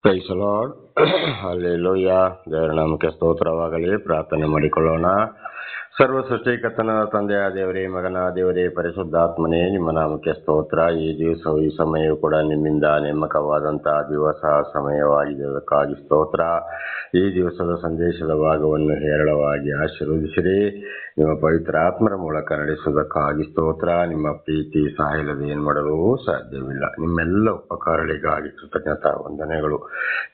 Price lord. Hallelujah. ದೇವರ ನಾಮಕ್ಕೆ ಸ್ತೋತ್ರವಾಗಲಿ. ಪ್ರಾರ್ಥನೆ ಮಾಡಿಕೊಳ್ಳೋಣ. ಸರ್ವ ಸೃಷ್ಟಿಕರ್ತನ ತಂದೆಯ ದೇವರೇ, ಮಗನ ದೇವರೇ, ಪರಿಶುದ್ಧಾತ್ಮನೇ, ನಿಮ್ಮ ನಾಮಕ್ಕೆ ಸ್ತೋತ್ರ. ಈ ದಿವಸವು ಈ ಸಮಯವು ಕೂಡ ನಿಮ್ಮಿಂದ ನೇಮಕವಾದಂತಹ ದಿವಸ ಸಮಯವಾಗಿದೆ, ಅದಕ್ಕಾಗಿ ಸ್ತೋತ್ರ. ಈ ದಿವಸದ ಸಂದೇಶದ ಭಾಗವನ್ನು ಹೇರಳವಾಗಿ ಆಶೀರ್ವದಿಸಿರಿ. ನಿಮ್ಮ ಪವಿತ್ರ ಆತ್ಮರ ಮೂಲಕ ನಡೆಸುವುದಕ್ಕಾಗಿ ಸ್ತೋತ್ರ. ನಿಮ್ಮ ಪ್ರೀತಿ ಸಹಾಯಲ್ಲದೆ ಏನು ಮಾಡಲು ಸಾಧ್ಯವಿಲ್ಲ. ನಿಮ್ಮೆಲ್ಲ ಉಪಕಾರಗಳಿಗಾಗಿ ಕೃತಜ್ಞತಾ ವಂದನೆಗಳು.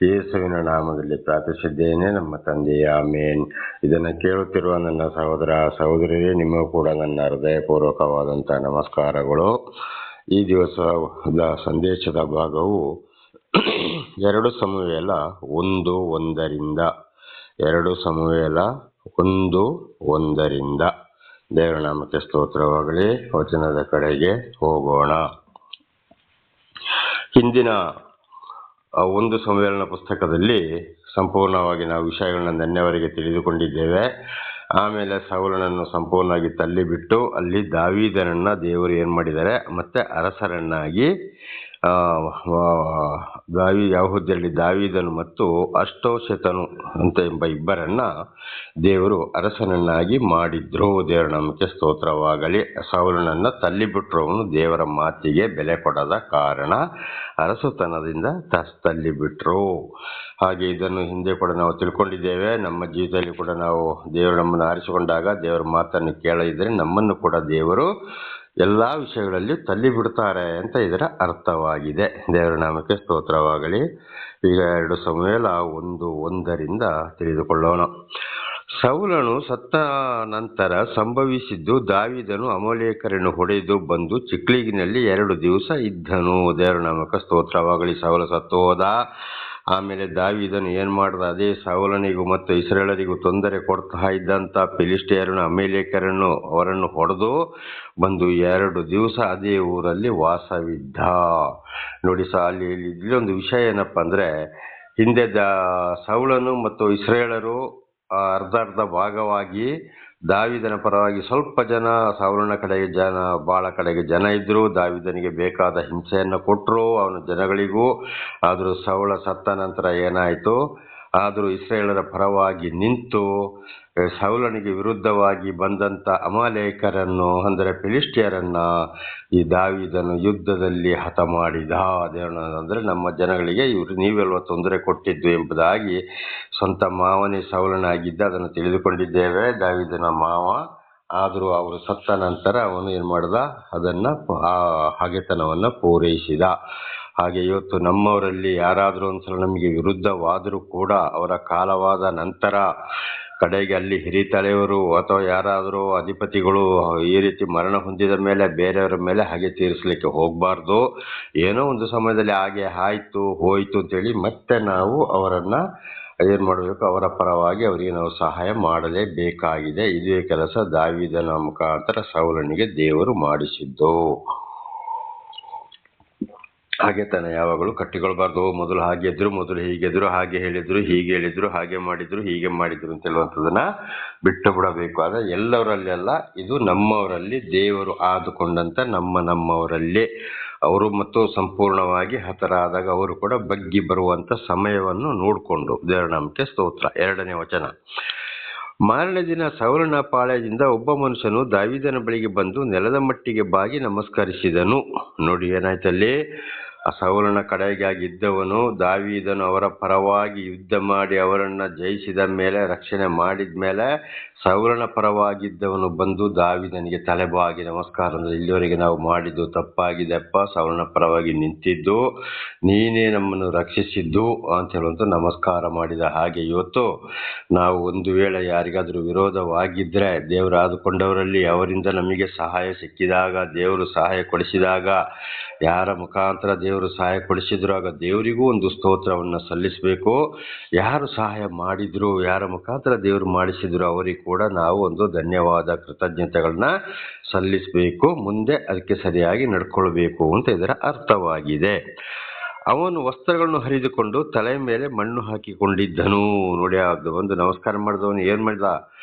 ಯೇಸುವಿನ ನಾಮದಲ್ಲಿ ಪ್ರಾರ್ಥಿಸಿದ್ದೇನೆ ನಮ್ಮ ತಂದೆಯ ಆಮೇನ್. ಇದನ್ನು ಕೇಳುತ್ತಿರುವ ನನ್ನ ಸಹೋದರ ಸಹೋದರಿಯರೇ, ನಿಮಗೂ ಕೂಡ ನನ್ನ ಹೃದಯಪೂರ್ವಕವಾದಂತಹ ನಮಸ್ಕಾರಗಳು. ಈ ದಿವಸದ ಸಂದೇಶದ ಭಾಗವು 2 ಸಮುವೇಲ 1:1 2 ಸಮುವೇಲ 1:1. ದೇವರ ನಾಮಕ್ಕೆ ಸ್ತೋತ್ರವಾಗಲಿ. ವಚನದ ಕಡೆಗೆ ಹೋಗೋಣ. ಹಿಂದಿನ 1 ಸಮುವೇಲನ ಪುಸ್ತಕದಲ್ಲಿ ಸಂಪೂರ್ಣವಾಗಿ ನಾವು ವಿಷಯಗಳನ್ನ ನೆನ್ನೆವರೆಗೆ ತಿಳಿದುಕೊಂಡಿದ್ದೇವೆ. ಆಮೇಲೆ ಸೌಲನನ್ನು ಸಂಪೂರ್ಣವಾಗಿ ತಳ್ಳಿಬಿಟ್ಟು ಅಲ್ಲಿ ದಾವೀದನನ್ನ ದೇವರು ಏನ್ ಮಾಡಿದ್ದಾರೆ, ಮತ್ತೆ ಅರಸರನ್ನಾಗಿ ಯೆಹೂದ್ಯರಲ್ಲಿ ದಾವೀದನು ಮತ್ತು ಅಷ್ಟೋಷೆತನು ಅಂತ ಎಂಬ ಇಬ್ಬರನ್ನ ದೇವರು ಅರಸನನ್ನಾಗಿ ಮಾಡಿದ್ರು. ದೇವರ ನಾಮಕ್ಕೆ ಸ್ತೋತ್ರವಾಗಲಿ. ಸೌಲನನ್ನ ತಳ್ಳಿಬಿಟ್ರು. ಅವನು ದೇವರ ಮಾತಿಗೆ ಬೆಲೆ ಕೊಡದ ಕಾರಣ ಅರಸುತನದಿಂದ ತಳ್ಳಿಬಿಟ್ರು. ಹಾಗೆ ಇದನ್ನು ಹಿಂದೆ ಕೂಡ ನಾವು ತಿಳ್ಕೊಂಡಿದ್ದೇವೆ. ನಮ್ಮ ಜೀವಿತದಲ್ಲಿ ಕೂಡ ನಾವು ದೇವರು ನಮ್ಮನ್ನು ಆರಿಸಿಕೊಂಡಾಗ ದೇವರ ಮಾತನ್ನು ಕೇಳದಿದ್ರೆ ನಮ್ಮನ್ನು ಕೂಡ ದೇವರು ಎಲ್ಲಾ ವಿಷಯಗಳಲ್ಲಿ ತಳ್ಳಿಬಿಡ್ತಾರೆ ಅಂತ ಇದರ ಅರ್ಥವಾಗಿದೆ. ದೇವರ ನಾಮಕ್ಕೆ ಸ್ತೋತ್ರವಾಗಲಿ. ಈಗ 2 ಸಮುವೇಲ 1:1 ತಿಳಿದುಕೊಳ್ಳೋಣ. ಸೌಲನು ಸತ್ತ ನಂತರ ಸಂಭವಿಸಿದ್ದು, ದಾವೀದನು ಅಮಲೇಕರನ್ನು ಹೊಡೆದು ಬಂದು ಚಿಕ್ಲಿಗಿನಲ್ಲಿ 2 ದಿವಸ ಇದ್ದನು. ದೇವರ ನಾಮಕ್ಕೆ ಸ್ತೋತ್ರವಾಗಲಿ. ಸೌಲ ಸತ್ತು ಹೋದ. ಆಮೇಲೆ ದಾವೀದನು ಏನ್ ಮಾಡ್ದ, ಅದೇ ಸೌಲನಿಗೂ ಮತ್ತು ಇಸ್ರಾಯೇಲರಿಗೂ ತೊಂದರೆ ಕೊಡ್ತಾ ಇದ್ದಂತ ಫಿಲಿಷ್ಟಿಯರನ್ನು ಅಮಲೇಕರನ್ನು ಅವರನ್ನು ಹೊಡೆದು ಬಂದು 2 ದಿವಸ ಅದೇ ಊರಲ್ಲಿ ವಾಸವಿದ್ದ. ನೋಡಿ, ಇಲ್ಲಿ ಒಂದು ವಿಷಯ ಏನಪ್ಪಾ ಅಂದ್ರೆ, ಹಿಂದೆ ಸೌಲನು ಮತ್ತು ಇಸ್ರಾಯೇಲರು ಅರ್ಧ ಭಾಗವಾಗಿ ದಾವೀದನ ಪರವಾಗಿ ಸ್ವಲ್ಪ ಜನ, ಸೌಲನ ಕಡೆಗೆ ಬಹಳ ಕಡೆಗೆ ಜನ ಇದ್ರು. ದಾವೀದನಿಗೆ ಬೇಕಾದ ಹಿಂಸೆಯನ್ನು ಕೊಟ್ಟರು ಅವನ ಜನಗಳಿಗೂ. ಆದರೂ ಸೌಲ ಸತ್ತ ನಂತರ ಏನಾಯ್ತು, ಆದರೂ ಇಸ್ರಾಯೇಲರ ಪರವಾಗಿ ನಿಂತು ಸೌಲನಿಗೆ ವಿರುದ್ಧವಾಗಿ ಬಂದಂತ ಅಮಾಲೇಕರನ್ನು ಅಂದರೆ ಫಿಲಿಷ್ಟಿಯರನ್ನ ಈ ದಾವೀದನು ಯುದ್ಧದಲ್ಲಿ ಹತ ಮಾಡಿದ. ಅಂದ್ರೆ ನಮ್ಮ ಜನಗಳಿಗೆ ನೀವೆಲ್ವ ತೊಂದರೆ ಕೊಟ್ಟಿದ್ದು ಎಂಬುದಾಗಿ ಸ್ವಂತ ಮಾವನೇ ಸೌಲನಾಗಿದ್ದ, ಅದನ್ನು ತಿಳಿದುಕೊಂಡಿದ್ದೇವೆ, ದಾವೀದನ ಮಾವ. ಆದರೂ ಅವರು ಸತ್ತ ನಂತರ ಅವನು ಏನ್ ಮಾಡ್ದ, ಅದನ್ನ ಹಗೆತನವನ್ನ ಪೂರೈಸಿದ. ಹಾಗೆ ಇವತ್ತು ನಮ್ಮವರಲ್ಲಿ ಯಾರಾದರೂ ಒಂದ್ಸಲ ನಮಗೆ ವಿರುದ್ಧವಾದರೂ ಕೂಡ ಅವರ ಕಾಲವಾದ ನಂತರ ಕಡೆಗೆ ಅಲ್ಲಿ ಹಿರಿತಲೆಯವರು ಅಥವಾ ಯಾರಾದರೂ ಅಧಿಪತಿಗಳು ಈ ರೀತಿ ಮರಣ ಹೊಂದಿದ ಮೇಲೆ ಬೇರೆಯವರ ಮೇಲೆ ಹಾಗೆ ತೀರಿಸಲಿಕ್ಕೆ ಹೋಗಬಾರ್ದು. ಏನೋ ಒಂದು ಸಮಯದಲ್ಲಿ ಹಾಗೆ ಆಯ್ತು ಹೋಯ್ತು ಅಂತೇಳಿ ಮತ್ತೆ ನಾವು ಅವರನ್ನ ಏನ್ ಮಾಡಬೇಕು, ಅವರ ಪರವಾಗಿ ಅವರಿಗೆ ನಾವು ಸಹಾಯ ಮಾಡಲೇಬೇಕಾಗಿದೆ. ಇದೇ ಕೆಲಸ ದಾವೀದನ ಮುಖಾಂತರ ಸೌಲನಿಗೆ ದೇವರು ಮಾಡಿಸಿದ್ದು. ಹಾಗೆತನ ಯಾವಾಗಲೂ ಕಟ್ಟಿಕೊಳ್ಬಾರ್ದು. ಮೊದಲು ಹಾಗೆದ್ರು, ಮೊದಲು ಹೀಗೆದ್ರು, ಹಾಗೆ ಹೇಳಿದ್ರು, ಹೀಗೆ ಹೇಳಿದ್ರು, ಹಾಗೆ ಮಾಡಿದ್ರು, ಹೀಗೆ ಮಾಡಿದ್ರು ಅಂತ ಹೇಳುವಂಥದ್ದನ್ನ ಬಿಟ್ಟು ಬಿಡಬೇಕು. ಆದ್ರೆ ಎಲ್ಲವರಲ್ಲೆಲ್ಲ ಇದು ನಮ್ಮವರಲ್ಲಿ ದೇವರು ಆದುಕೊಂಡಂತ ನಮ್ಮವರಲ್ಲಿ ಅವರು ಮತ್ತು ಸಂಪೂರ್ಣವಾಗಿ ಹತರಾದಾಗ ಅವರು ಕೂಡ ಬಗ್ಗಿ ಬರುವಂತ ಸಮಯವನ್ನು ನೋಡಿಕೊಂಡು. ದೇವರ ನಾಮಕ್ಕೆ ಸ್ತೋತ್ರ. 2ನೇ ವಚನ. ಮಾರನೇ ದಿನ ಸೌಲನ ಪಾಳ್ಯದಿಂದ ಒಬ್ಬ ಮನುಷ್ಯನು ದಾವೀದನ ಬಳಿಗೆ ಬಂದು ನೆಲದ ಮಟ್ಟಿಗೆ ಬಾಗಿ ನಮಸ್ಕರಿಸಿದನು. ನೋಡಿ ಏನಾಯ್ತಲ್ಲಿ, ಸೌಲನ ಕಡೆಗಾಗಿದ್ದವನು ದಾವೀದನು ಅವರ ಪರವಾಗಿ ಯುದ್ಧ ಮಾಡಿ ಅವರನ್ನ ಜಯಿಸಿದ ಮೇಲೆ, ರಕ್ಷಣೆ ಮಾಡಿದ ಮೇಲೆ ಸೌಲನ ಪರವಾಗಿದ್ದವನು ಬಂದು ದಾವೀದನಿಗೆ ತಲೆಬಾಗಿ ನಮಸ್ಕಾರ, ಅಂದ್ರೆ ಇಲ್ಲಿವರೆಗೆ ನಾವು ಮಾಡಿದ್ದು ತಪ್ಪಾಗಿದೆಪ್ಪ, ಸೌಲನ ಪರವಾಗಿ ನಿಂತಿದ್ದು ನೀನೇ ನಮ್ಮನ್ನು ರಕ್ಷಿಸಿದ್ದು ಅಂತ ಹೇಳುವಂತ ನಮಸ್ಕಾರ ಮಾಡಿದ. ಹಾಗೆ ಇವತ್ತು ನಾವು ಒಂದು ವೇಳೆ ಯಾರಿಗಾದ್ರೂ ವಿರೋಧವಾಗಿದ್ರೆ, ದೇವರು ಆದುಕೊಂಡವರಲ್ಲಿ ಅವರಿಂದ ನಮಗೆ ಸಹಾಯ ಸಿಕ್ಕಿದಾಗ, ದೇವರು ಸಹಾಯ ಕೊಡಿಸಿದಾಗ, ಯಾರ ಮುಖಾಂತರ ದೇವರು ಸಹಾಯ ಕೊಡಿಸಿದ್ರು ಆಗ ದೇವರಿಗೂ ಒಂದು ಸ್ತೋತ್ರವನ್ನ ಸಲ್ಲಿಸಬೇಕು. ಯಾರು ಸಹಾಯ ಮಾಡಿದ್ರು, ಯಾರ ಮುಖಾಂತರ ದೇವರು ಮಾಡಿಸಿದ್ರು ಅವರಿಗೆ ಕೂಡ ನಾವು ಒಂದು ಧನ್ಯವಾದ, ಕೃತಜ್ಞತೆಗಳನ್ನ ಸಲ್ಲಿಸಬೇಕು. ಮುಂದೆ ಅದಕ್ಕೆ ಸರಿಯಾಗಿ ನಡ್ಕೊಳ್ಬೇಕು ಅಂತ ಇದರ ಅರ್ಥವಾಗಿದೆ. ಅವನು ವಸ್ತ್ರಗಳನ್ನು ಹರಿದುಕೊಂಡು ತಲೆ ಮೇಲೆ ಮಣ್ಣು ಹಾಕಿಕೊಂಡಿದ್ದನು. ನೋಡಿ, ಒಂದು ನಮಸ್ಕಾರ ಮಾಡಿದವನು ಏನ್ ಮಾಡಿದ,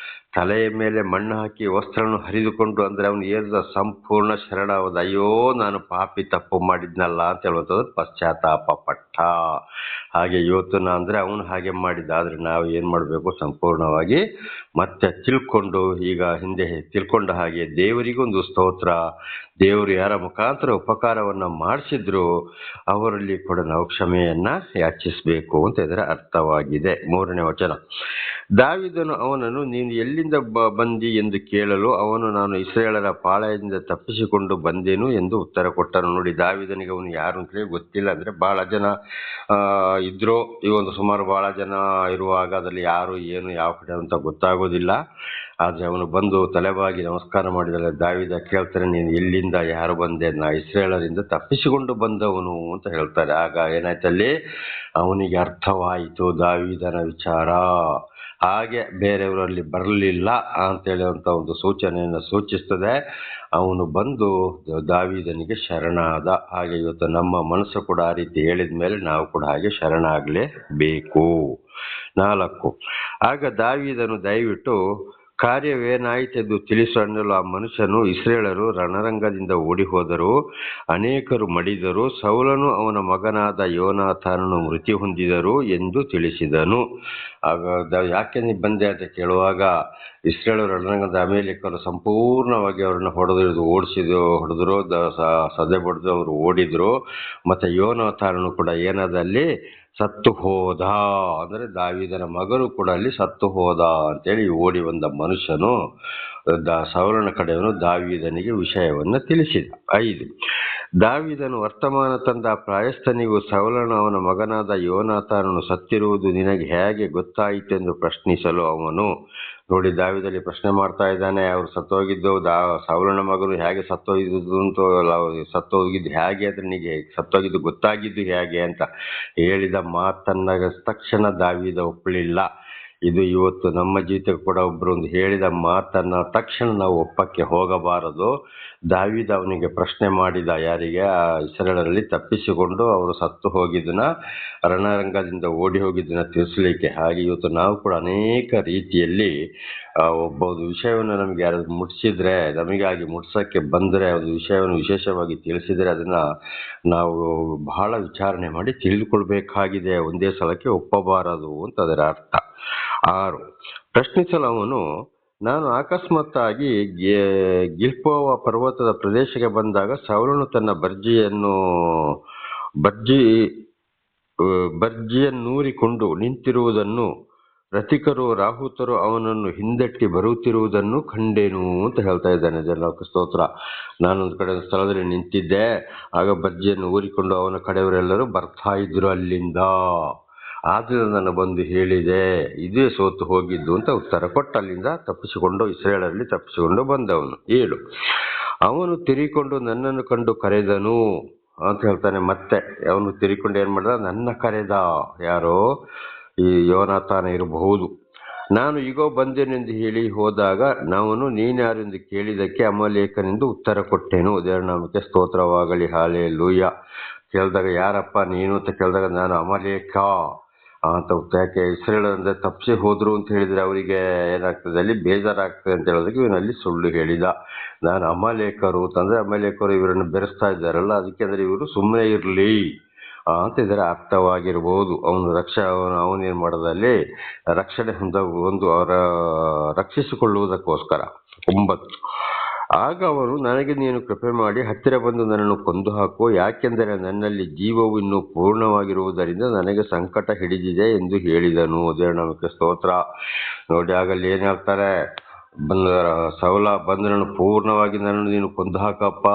ತಲೆಯ ಮೇಲೆ ಮಣ್ಣು ಹಾಕಿ ವಸ್ತ್ರವನ್ನು ಹರಿದುಕೊಂಡು ಅಂದರೆ ಅವನು ಏರಿದ ಸಂಪೂರ್ಣ ಶರಣವಾದ, ಅಯ್ಯೋ ನಾನು ಪಾಪಿ ತಪ್ಪು ಮಾಡಿದ್ನಲ್ಲ ಅಂತ ಹೇಳುವಂಥದ್ದು ಪಶ್ಚಾತ್ತಾಪ ಪಟ್ಟ. ಹಾಗೆ ಇವತ್ತು ಅಂದರೆ ಅವನು ಹಾಗೆ ಮಾಡಿದ್ದ, ಆದರೆ ನಾವು ಏನು ಮಾಡಬೇಕು, ಸಂಪೂರ್ಣವಾಗಿ ಮತ್ತೆ ತಿಳ್ಕೊಂಡು, ಈಗ ಹಿಂದೆ ತಿಳ್ಕೊಂಡ ಹಾಗೆ ದೇವರಿಗೊಂದು ಸ್ತೋತ್ರ, ದೇವರು ಯಾರ ಮುಖಾಂತರ ಉಪಕಾರವನ್ನು ಮಾಡಿಸಿದ್ರು ಅವರಲ್ಲಿ ಕೂಡ ನಾವು ಕ್ಷಮೆಯನ್ನ ಯಾಚಿಸಬೇಕು ಅಂತ ಇದರ ಅರ್ಥವಾಗಿದೆ. 3ನೇ ವಚನ, ದಾವೀದನು ಅವನನ್ನು ನೀನು ಎಲ್ಲಿಂದ ಬಂದಿ ಎಂದು ಕೇಳಲು ಅವನು ನಾನು ಇಸ್ರಾಯೇಲರ ಪಾಳೆಯದಿಂದ ತಪ್ಪಿಸಿಕೊಂಡು ಬಂದೆನು ಎಂದು ಉತ್ತರ ಕೊಟ್ಟನು. ನೋಡಿ, ದಾವೀದನಿಗೆ ಅವನು ಯಾರು ಅಂತೇಳಿ ಗೊತ್ತಿಲ್ಲ. ಅಂದರೆ ಬಹಳ ಜನ ಇದ್ರು, ಈ ಒಂದು ಸುಮಾರು ಬಹಳ ಜನ ಇರುವಾಗ ಅದರಲ್ಲಿ ಯಾರು ಏನು ಯಾವ ಕಡೆ ಅಂತ ಗೊತ್ತಾಗೋದಿಲ್ಲ. ಆದರೆ ಅವನು ಬಂದು ತಲೆಬಾಗಿ ನಮಸ್ಕಾರ ಮಾಡಿದರೆ ದಾವೀದ ಕೇಳ್ತಾನೆ, ನೀನು ಎಲ್ಲಿಂದ ಯಾರು ಬಂದೆ? ನಾ ಇಸ್ರಾಯೇಲರಿಂದ ತಪ್ಪಿಸಿಕೊಂಡು ಬಂದವನು ಅಂತ ಹೇಳ್ತಾರೆ. ಆಗ ಏನಾಯ್ತಲ್ಲಿ ಅವನಿಗೆ ಅರ್ಥವಾಯಿತು ದಾವೀದನ ವಿಚಾರ. ಹಾಗೆ ಬೇರೆಯವರಲ್ಲಿ ಬರಲಿಲ್ಲ ಅಂತ ಹೇಳುವಂಥ ಒಂದು ಸೂಚನೆಯನ್ನು ಸೂಚಿಸ್ತದೆ. ಅವನು ಬಂದು ದಾವೀದನಿಗೆ ಶರಣಾದ. ಹಾಗೆ ಇವತ್ತು ನಮ್ಮ ಮನಸ್ಸು ಕೂಡ ಆ ರೀತಿ ಹೇಳಿದ ಮೇಲೆ ನಾವು ಕೂಡ ಹಾಗೆ ಶರಣಾಗಲೇಬೇಕು. 4, ಆಗ ದಾವೀದನು ದಯವಿಟ್ಟು ಕಾರ್ಯವೇನಾಯಿತೆಂದು ತಿಳಿಸು ಅನ್ನಲು ಆ ಮನುಷ್ಯನು, ಇಸ್ರಾಯೇಲರು ರಣರಂಗದಿಂದ ಓಡಿ ಹೋದರು, ಅನೇಕರು ಮಡಿದರು, ಸೌಲನು ಅವನ ಮಗನಾದ ಯೋನಾಥಾನನು ಮೃತ್ಯು ಹೊಂದಿದರು ಎಂದು ತಿಳಿಸಿದನು. ಆಗ ಯಾಕೆ ನೀವು ಬಂದೆ ಅಂತ ಕೇಳುವಾಗ, ಇಸ್ರಾಯೇಲರು ರಣರಂಗದ ಅಮೇಲೇಕರು ಸಂಪೂರ್ಣವಾಗಿ ಅವರನ್ನು ಹೊಡೆದ್ರು, ಸದೆ ಬಡಿದು ಅವರು ಓಡಿದ್ರು. ಮತ್ತು ಯೋನಾಥಾನನು ಕೂಡ ಏನಾದಲ್ಲಿ ಸತ್ತು ಹೋದ, ಅಂದರೆ ದಾವೀದನ ಮಗನು ಕೂಡ ಅಲ್ಲಿ ಸತ್ತು ಹೋದ ಅಂತೇಳಿ ಓಡಿ ಬಂದ ಮನುಷ್ಯನು ಸೌಲನ ಕಡೆಯವನು ದಾವೀದನಿಗೆ ವಿಷಯವನ್ನು ತಿಳಿಸಿದ. 5, ದಾವೀದನು ವರ್ತಮಾನ ತಂದ ಪ್ರಾಯಸ್ಥನಿಗೂ ಸೌಲನು ಅವನ ಮಗನಾದ ಯೋನಾಥಾನನು ಸತ್ತಿರುವುದು ನಿನಗೆ ಹೇಗೆ ಗೊತ್ತಾಯಿತೆಂದು ಪ್ರಶ್ನಿಸಲು ಅವನು, ನೋಡಿ ದಾವೀದಲ್ಲಿ ಪ್ರಶ್ನೆ ಮಾಡ್ತಾ ಇದ್ದಾನೆ, ಅವರು ಸತ್ತೋಗಿದ್ದು ಸೌಲನ ಮಗನು ಹೇಗೆ ಸತ್ತೋಗಿದ್ದು ಸತ್ತೋಗಿದ್ದು ಹೇಗೆ ಅಂತ, ನಿನಗೆ ಸತ್ತೋಗಿದ್ದು ಗೊತ್ತಾಗಿದ್ದು ಹೇಗೆ ಅಂತ ಹೇಳಿದ ಮಾತನ್ನ ತಕ್ಷಣ ದಾವೀದ ಒಪ್ಪಲಿಲ್ಲ. ಇದು ಇವತ್ತು ನಮ್ಮ ಜೀವಿತಕ್ಕೆ ಕೂಡ ಒಬ್ಬರೊಂದು ಹೇಳಿದ ಮಾತನ್ನ ತಕ್ಷಣ ನಾವು ಒಪ್ಪಕ್ಕೆ ಹೋಗಬಾರದು. ದಾವೀದ ಅವನಿಗೆ ಪ್ರಶ್ನೆ ಮಾಡಿದ, ಯಾರಿಗೆ? ಆ ಇಸ್ರಾಯೇಲರಲ್ಲಿ ತಪ್ಪಿಸಿಕೊಂಡು ಅವರು ಸತ್ತು ಹೋಗಿದ್ದನ್ನ, ರಣರಂಗದಿಂದ ಓಡಿ ಹೋಗಿದ್ದನ್ನ ತಿಳಿಸ್ಲಿಕ್ಕೆ. ಹಾಗೆ ಇವತ್ತು ನಾವು ಕೂಡ ಅನೇಕ ರೀತಿಯಲ್ಲಿ ಒಬ್ಬ ವಿಷಯವನ್ನು ನಮಗೆ ಯಾರಾದ್ರು ಮುಟ್ಟಿಸಿದ್ರೆ, ನಮಗಾಗಿ ಮುಟ್ಸಕ್ಕೆ ಬಂದರೆ, ಒಂದು ವಿಷಯವನ್ನು ವಿಶೇಷವಾಗಿ ತಿಳಿಸಿದರೆ ಅದನ್ನ ನಾವು ಬಹಳ ವಿಚಾರಣೆ ಮಾಡಿ ತಿಳಿದುಕೊಳ್ಬೇಕಾಗಿದೆ. ಒಂದೇ ಸಲಕ್ಕೆ ಒಪ್ಪಬಾರದು ಅಂತ ಅದರ ಅರ್ಥ. 6, ಪ್ರಶ್ನಿಸಲು ಅವನು, ನಾನು ಅಕಸ್ಮಾತ್ತಾಗಿ ಗಿಲ್ಬೋವ ಪರ್ವತದ ಪ್ರದೇಶಕ್ಕೆ ಬಂದಾಗ ಸೌಲನು ತನ್ನ ಬರ್ಜಿಯನ್ನೂರಿಕೊಂಡು ನಿಂತಿರುವುದನ್ನು, ರಥಿಕರು ರಾಹುತರು ಅವನನ್ನು ಹಿಂದಟ್ಟಿ ಬರುತ್ತಿರುವುದನ್ನು ಕಂಡೆನು ಅಂತ ಹೇಳ್ತಾ ಇದ್ದಾನೆ. ಜನಕ್ಕೆ ಸ್ತೋತ್ರ. ನಾನೊಂದು ಕಡೆ ಸ್ಥಳದಲ್ಲಿ ನಿಂತಿದ್ದೆ, ಆಗ ಬರ್ಜಿಯನ್ನು ಊರಿಕೊಂಡು ಅವನ ಕಡೆಯವರೆಲ್ಲರೂ ಬರ್ತಾ ಇದ್ರು ಅಲ್ಲಿಂದ. ಆದ್ರೆ ನಾನು ಬಂದು ಹೇಳಿದೆ, ಇದೇ ಸೋತು ಹೋಗಿದ್ದು ಅಂತ ಉತ್ತರ ಕೊಟ್ಟು ಅಲ್ಲಿಂದ ತಪ್ಪಿಸಿಕೊಂಡು ಇಸ್ರಾಯೇಲರಲ್ಲಿ ತಪ್ಪಿಸಿಕೊಂಡು ಬಂದವನು. 7, ಅವನು ತಿರುಗಿಕೊಂಡು ನನ್ನನ್ನು ಕಂಡು ಕರೆದನು ಅಂತ ಹೇಳ್ತಾನೆ. ಮತ್ತೆ ಅವನು ತಿರುಗಿಕೊಂಡು ಏನ್ ಮಾಡ್ದ? ನನ್ನ ಕರೆದ. ಯಾರೋ? ಈ ಯೋನಾಥಾನ ಇರಬಹುದು. ನಾನು ಈಗೋ ಬಂದೇನೆಂದು ಹೇಳಿ ಹೋದಾಗ ನಾವು ನೀನ್ಯಾರು ಎಂದು ಕೇಳಿದಕ್ಕೆ ಅಮಲೇಕನೆಂದು ಉತ್ತರ ಕೊಟ್ಟೆನು. ದೇವರ ನಾಮಕ್ಕೆ ಸ್ತೋತ್ರವಾಗಲಿ. ಹಾಲೆಲೂಯ. ಕೇಳಿದಾಗ ಯಾರಪ್ಪ ನೀನು ಅಂತ ಕೇಳಿದಾಗ ನಾನು ಅಮಲೇಕ ಅಂತ. ಯಾಕೆ? ಇಸ್ರಾಯೇಲರಿಂದ ತಪ್ಪಿಸಿ ಹೋದ್ರು ಅಂತ ಹೇಳಿದ್ರೆ ಅವರಿಗೆ ಏನಾಗ್ತದೆ, ಅಲ್ಲಿ ಬೇಜಾರಾಗ್ತದೆ ಅಂತ ಹೇಳೋದಕ್ಕೆ ಇವನಲ್ಲಿ ಸುಳ್ಳು ಹೇಳಿದ. ನಾನು ಅಮಲೇಕರು ಅಂತಂದ್ರೆ ಅಮಲೇಕರು ಇವರನ್ನು ಬೆರೆಸ್ತಾ ಇದ್ದಾರಲ್ಲ, ಅದಕ್ಕೆ ಅಂದ್ರೆ ಇವರು ಸುಮ್ಮನೆ ಇರಲಿ ಅಂತ ಇದರ ಅರ್ಥವಾಗಿರ್ಬೋದು. ಅವನೇನ್ ಮಾಡೋದಲ್ಲಿ ರಕ್ಷಣೆ ಒಂದು ಅವರ ರಕ್ಷಿಸಿಕೊಳ್ಳುವುದಕ್ಕೋಸ್ಕರ. 9, ಆಗ ಅವರು, ನನಗೆ ನೀನು ಕೃಪೆ ಮಾಡಿ ಹತ್ತಿರ ಬಂದು ನನ್ನನ್ನು ಕೊಂದು ಹಾಕು, ಯಾಕೆಂದರೆ ನನ್ನಲ್ಲಿ ಜೀವವು ಇನ್ನೂ ಪೂರ್ಣವಾಗಿರುವುದರಿಂದ ನನಗೆ ಸಂಕಟ ಹಿಡಿದಿದೆ ಎಂದು ಹೇಳಿದನು. ದೇವರ ನಾಮಕ್ಕೆ ಸ್ತೋತ್ರ. ನೋಡಿ, ಆಗಲ್ಲಿ ಏನ್ ಹೇಳ್ತಾರೆ, ಸೌಲ ಬಂದು ನಾನು ಪೂರ್ಣವಾಗಿ ನನ್ನನ್ನು ನೀನು ಕೊಂದು ಹಾಕಪ್ಪ,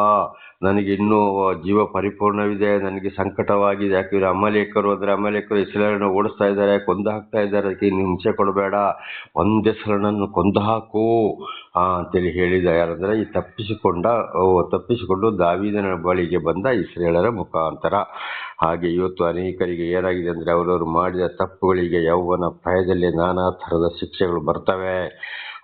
ನನಗೆ ಇನ್ನೂ ಜೀವ ಪರಿಪೂರ್ಣವಿದೆ, ನನಗೆ ಸಂಕಟವಾಗಿದೆ. ಯಾಕಂದ್ರೆ ಅಮಲೇಕರು ಇಸ್ರಾಯೇಲನ್ನು ಓಡಿಸ್ತಾ ಇದ್ದಾರೆ, ಕೊಂದು ಹಾಕ್ತಾ ಇದ್ದಾರೆ, ಅದಕ್ಕೆ ಇನ್ನು ಹಿಂಸೆ ಕೊಡಬೇಡ, ಒಂದೇ ಸಲ ನನ್ನ ಕೊಂದು ಹಾಕು ಅಂತೇಳಿ ಹೇಳಿದ. ಯಾರಂದ್ರೆ ಈ ತಪ್ಪಿಸಿಕೊಂಡು ದಾವೀದನ ಬಳಿಗೆ ಬಂದ ಇಸ್ರಾಯೇಲರ ಮುಖಾಂತರ. ಹಾಗೆ ಇವತ್ತು ಅನೇಕರಿಗೆ ಏನಾಗಿದೆ ಅಂದ್ರೆ, ಅವರವರು ಮಾಡಿದ ತಪ್ಪುಗಳಿಗೆ ಯೌವನ ಪ್ರಾಯದಲ್ಲಿ ನಾನಾ ಥರದ ಶಿಕ್ಷೆಗಳು ಬರ್ತವೆ.